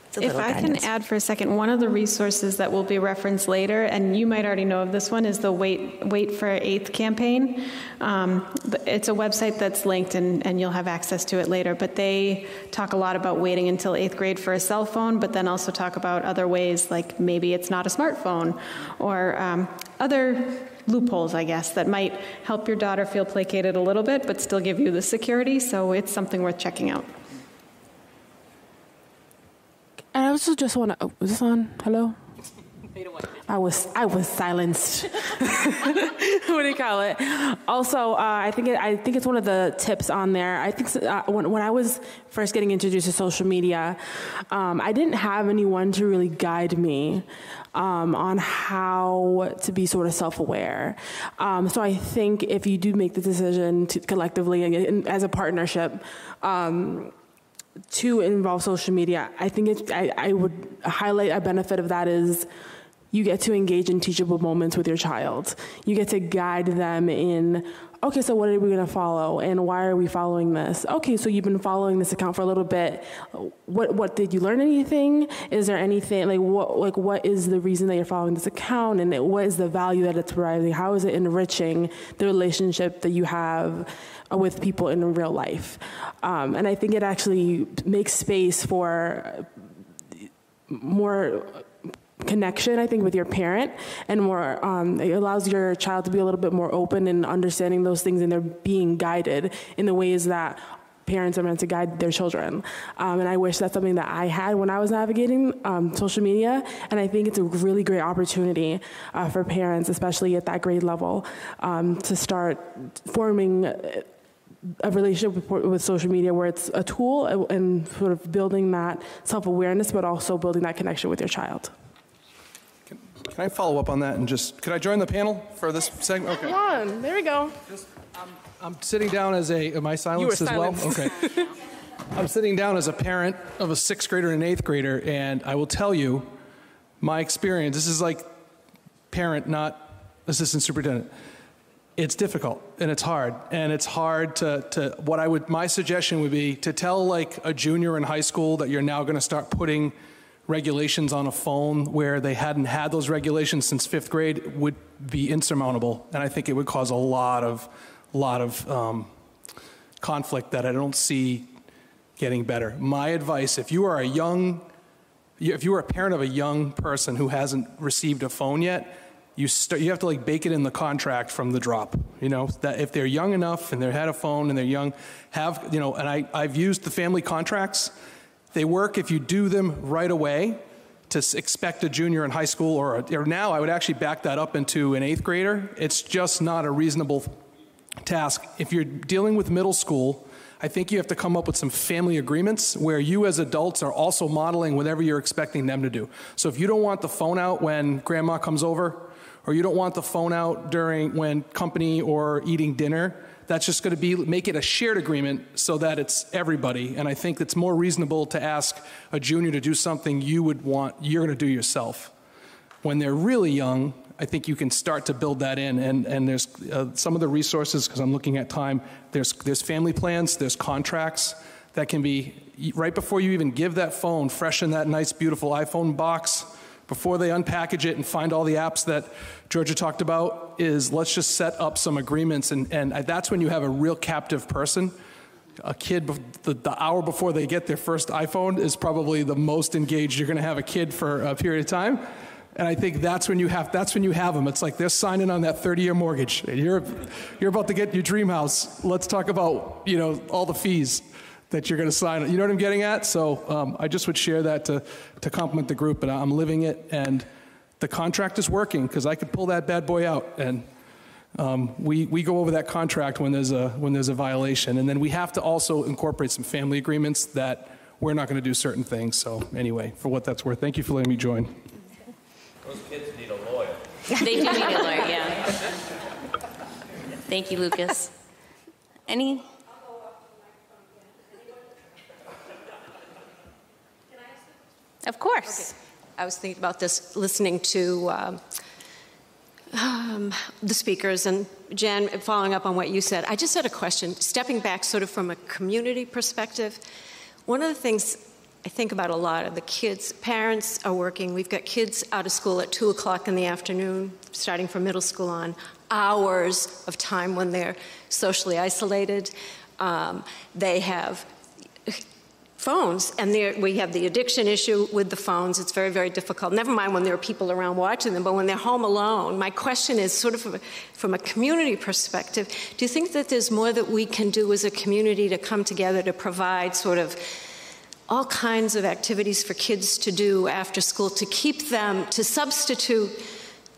it's a if I guidance. can add for a second, one of the resources that will be referenced later, and you might already know of this one, is the Wait for 8th campaign. It's a website that's linked, and you'll have access to it later, but they talk a lot about waiting until 8th grade for a cell phone, but then also talk about other ways, like maybe it's not a smartphone, or other loopholes, I guess, that might help your daughter feel placated a little bit, but still give you the security, so it's something worth checking out. And I also just want to, is this on? Hello? I was silenced. What do you call it? Also, I think it's one of the tips on there. I think when I was first getting introduced to social media, I didn't have anyone to really guide me on how to be sort of self-aware. So I think if you do make the decision to collectively and as a partnership to involve social media, I think I would highlight a benefit of that is you get to engage in teachable moments with your child. You get to guide them in, okay, so what are we going to follow, and why are we following this? Okay, so you've been following this account for a little bit. What did you learn anything? Is there anything what is the reason that you're following this account, and what is the value that it's providing? How is it enriching the relationship that you have with people in real life? And I think it actually makes space for more connection, I think, with your parent, and more, it allows your child to be a little bit more open and understanding those things, and they're being guided in the ways that parents are meant to guide their children. And I wish that's something that I had when I was navigating social media, and I think it's a really great opportunity for parents, especially at that grade level, to start forming a relationship with social media where it's a tool and sort of building that self-awareness, but also building that connection with your child. Can I follow up on that and could I join the panel for this segment? Okay. Come on, there we go. I'm sitting down as am I silenced as well? Okay. I'm sitting down as a parent of a 6th grader and an 8th grader, and I will tell you my experience. This is like parent, not assistant superintendent. It's difficult and it's hard. And it's hard my suggestion would be to tell like a junior in high school that you're now going to start putting regulations on a phone where they hadn't had those regulations since 5th grade would be insurmountable. And I think it would cause a lot of conflict that I don't see getting better. My advice, if you are a parent of a young person who hasn't received a phone yet, you have to like bake it in the contract from the drop, that if they're young enough and they had a phone and they're young, and I've used the family contracts. They work if you do them right away to expect a junior in high school or now I would actually back that up into an 8th grader. It's just not a reasonable task. If you're dealing with middle school, I think you have to come up with some family agreements where you as adults are also modeling whatever you're expecting them to do. So if you don't want the phone out when grandma comes over, or you don't want the phone out when company or eating dinner, that's just going to make it a shared agreement so that it's everybody. And I think it's more reasonable to ask a junior to do something you're going to do yourself. When they're really young, I think you can start to build that in. And there's some of the resources, because I'm looking at time, there's family plans, there's contracts that can be, right before you even give that phone, fresh in that nice, beautiful iPhone box, before they unpackage it and find all the apps that Georgia talked about, is let's just set up some agreements. And that's when you have a real captive person. A kid, the hour before they get their first iPhone is probably the most engaged you're going to have a kid for a period of time. And I think that's when you have them. It's like they're signing on that 30-year mortgage. And you're about to get your dream house. Let's talk about, all the fees that you're going to sign. You know what I'm getting at? So I just would share that to compliment the group, but I'm living it, and the contract is working because I could pull that bad boy out, and we go over that contract when there's a violation, and then we have to also incorporate some family agreements that we're not going to do certain things. So anyway, for what that's worth, thank you for letting me join. Those kids need a lawyer. They do need a lawyer, yeah. Thank you, Lucas. Any? Of course. Okay. I was thinking about this, listening to the speakers, and Jen, following up on what you said. I just had a question, stepping back sort of from a community perspective. One of the things I think about a lot are the kids. Parents are working. We've got kids out of school at 2 o'clock in the afternoon, starting from middle school on, hours of time when they're socially isolated. They have phones, and we have the addiction issue with the phones. It's very, very difficult. Never mind when there are people around watching them, but when they're home alone, my question is sort of from a community perspective, do you think that there's more that we can do as a community to come together to provide sort of all kinds of activities for kids to do after school to keep them, to substitute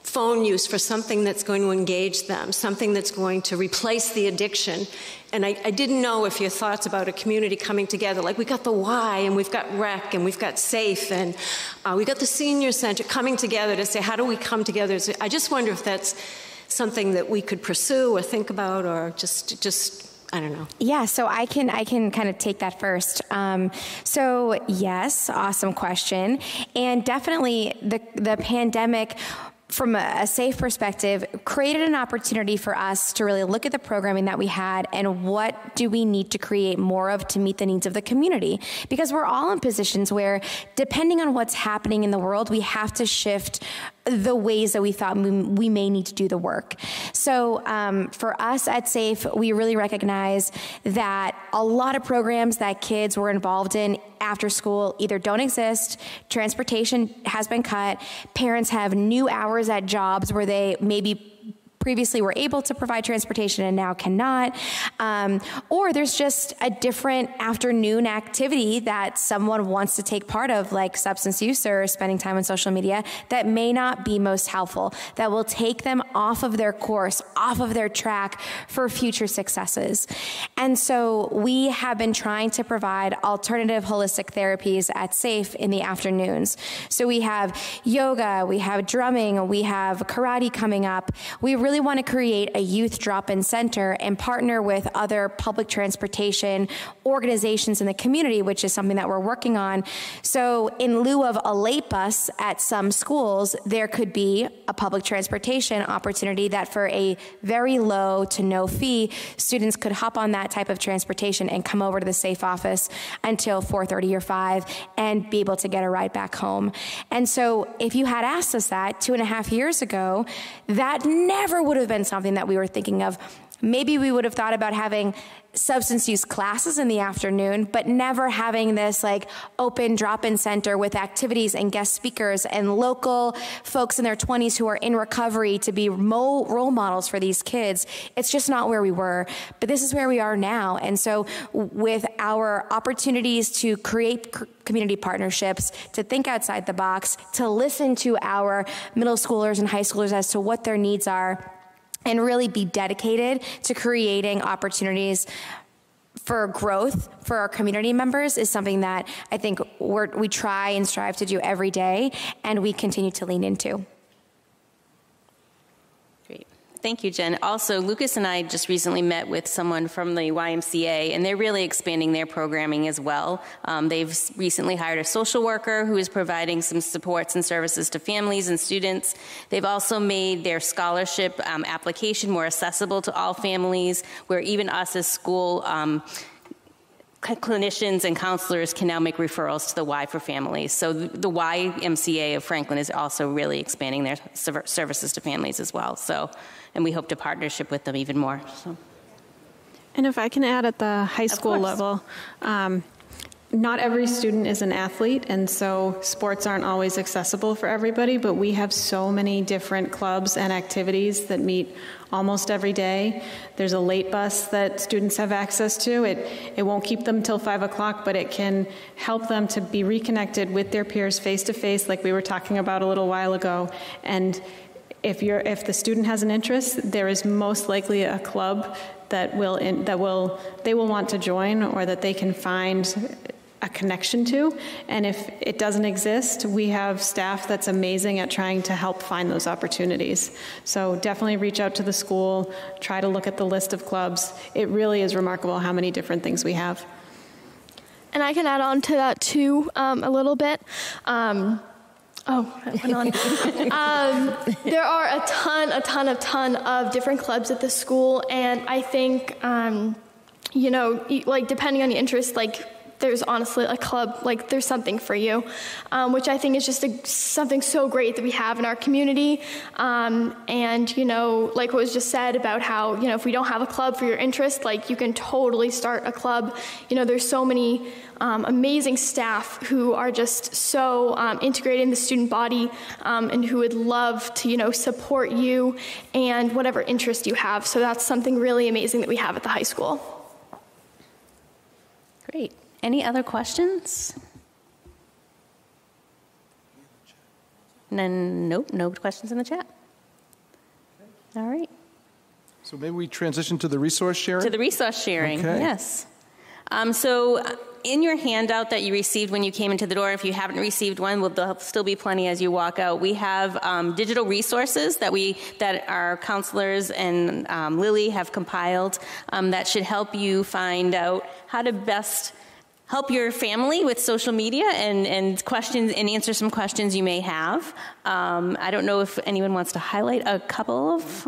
phone use for something that's going to engage them, something that's going to replace the addiction. And I didn't know if your thoughts about a community coming together, like we got the Y and we've got REC and we've got SAFE and we got the Senior Center coming together to say, how do we come together? I just wonder if that's something that we could pursue or think about, or just I don't know. Yeah, so I can kind of take that first. So yes, awesome question. And definitely the pandemic, from a SAFE perspective, created an opportunity for us to really look at the programming that we had and what do we need to create more of to meet the needs of the community. Because we're all in positions where, depending on what's happening in the world, we have to shift the ways that we thought we may need to do the work. So for us at SAFE, we really recognize that a lot of programs that kids were involved in after school either don't exist, transportation has been cut, parents have new hours at jobs where they maybe previously were able to provide transportation and now cannot, or there's just a different afternoon activity that someone wants to take part of, like substance use or spending time on social media, that may not be most helpful, that will take them off of their course, off of their track for future successes. And so we have been trying to provide alternative holistic therapies at SAFE in the afternoons. So we have yoga, we have drumming, we have karate coming up. We really want to create a youth drop-in center and partner with other public transportation organizations in the community, which is something that we're working on. So in lieu of a late bus at some schools, there could be a public transportation opportunity that for a very low to no fee, students could hop on that type of transportation and come over to the SAFE office until 4:30 or 5 and be able to get a ride back home. And so if you had asked us that 2.5 years ago, that never would have been something that we were thinking of. Maybe we would have thought about having substance use classes in the afternoon, but never having this like open drop-in center with activities and guest speakers and local folks in their 20s who are in recovery to be role models for these kids. It's just not where we were, but this is where we are now. And so with our opportunities to create community partnerships, to think outside the box, to listen to our middle schoolers and high schoolers as to what their needs are, and really be dedicated to creating opportunities for growth for our community members is something that I think we try and strive to do every day, and we continue to lean into. Great. Thank you, Jen. Also, Lucas and I just recently met with someone from the YMCA, and they're really expanding their programming as well. They've recently hired a social worker who is providing some supports and services to families and students. They've also made their scholarship application more accessible to all families, where even us as school clinicians and counselors can now make referrals to the Y for families. So the YMCA of Franklin is also really expanding their services to families as well. So, and we hope to partnership with them even more. So. And if I can add at the high school level, not every student is an athlete, and so sports aren't always accessible for everybody, but we have so many different clubs and activities that meet almost every day. There's a late bus that students have access to. It won't keep them till 5 o'clock, but it can help them to be reconnected with their peers face to face, like we were talking about a little while ago. And if the student has an interest, there is most likely a club that they will want to join, or that they can find a connection to. And if it doesn't exist, we have staff that's amazing at trying to help find those opportunities. So definitely reach out to the school, try to look at the list of clubs. It really is remarkable how many different things we have. And I can add on to that too a little bit. There are a ton of different clubs at the school, and I think, like depending on your interest, like there's honestly a club, like there's something for you, which I think is just something so great that we have in our community. And, like what was just said about how, if we don't have a club for your interest, like you can totally start a club. There's so many amazing staff who are just so integrated in the student body and who would love to, support you and whatever interest you have. So that's something really amazing that we have at the high school. Great. Any other questions? Nope, no questions in the chat. All right. So maybe we transition to the resource sharing? To the resource sharing, okay. Yes. So in your handout that you received when you came into the door, if you haven't received one, there'll still be plenty as you walk out. We have digital resources that our counselors and Lily have compiled that should help you find out how to best help your family with social media and questions and answer some questions you may have. I don't know if anyone wants to highlight a couple of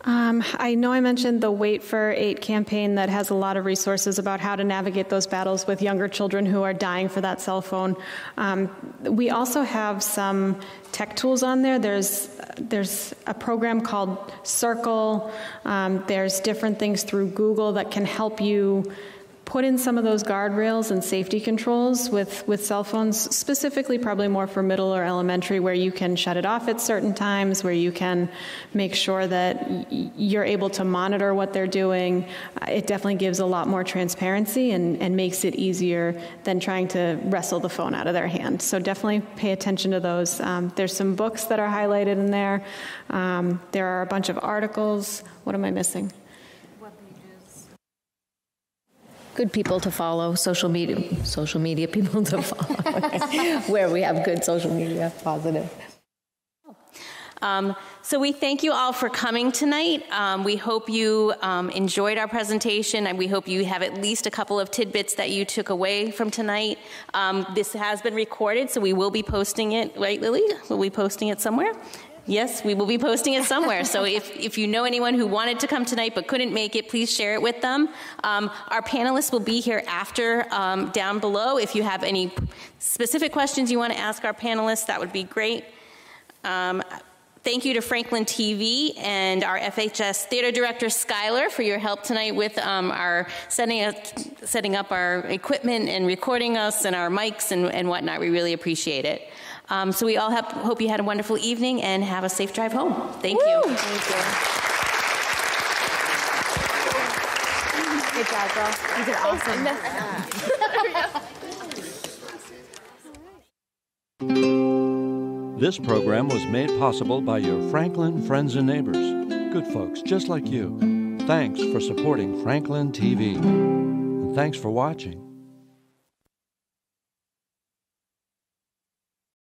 I know I mentioned the Wait for 8 campaign that has a lot of resources about how to navigate those battles with younger children who are dying for that cell phone. We also have some tech tools on there. There's a program called Circle. There's different things through Google that can help you put in some of those guardrails and safety controls with cell phones, specifically probably more for middle or elementary, where you can shut it off at certain times, where you can make sure that you're able to monitor what they're doing. It definitely gives a lot more transparency and makes it easier than trying to wrestle the phone out of their hand. So definitely pay attention to those. There's some books that are highlighted in there. There are a bunch of articles. What am I missing? Good people to follow, social media people to follow, where we have good social media, positive. So we thank you all for coming tonight. We hope you enjoyed our presentation, and we hope you have at least a couple of tidbits that you took away from tonight. This has been recorded, so we will be posting it, right, Lily? Will we be posting it somewhere? Yes, we will be posting it somewhere. So if you know anyone who wanted to come tonight but couldn't make it, please share it with them. Our panelists will be here after down below. If you have any specific questions you want to ask our panelists, that would be great. Thank you to Franklin TV and our FHS Theater Director, Skylar, for your help tonight with our setting up our equipment and recording us and our mics and whatnot. We really appreciate it. So we all hope you had a wonderful evening and have a safe drive home. Thank you. Thank you. Good job, girl. You did awesome. This program was made possible by your Franklin friends and neighbors. Good folks just like you. Thanks for supporting Franklin TV. And thanks for watching.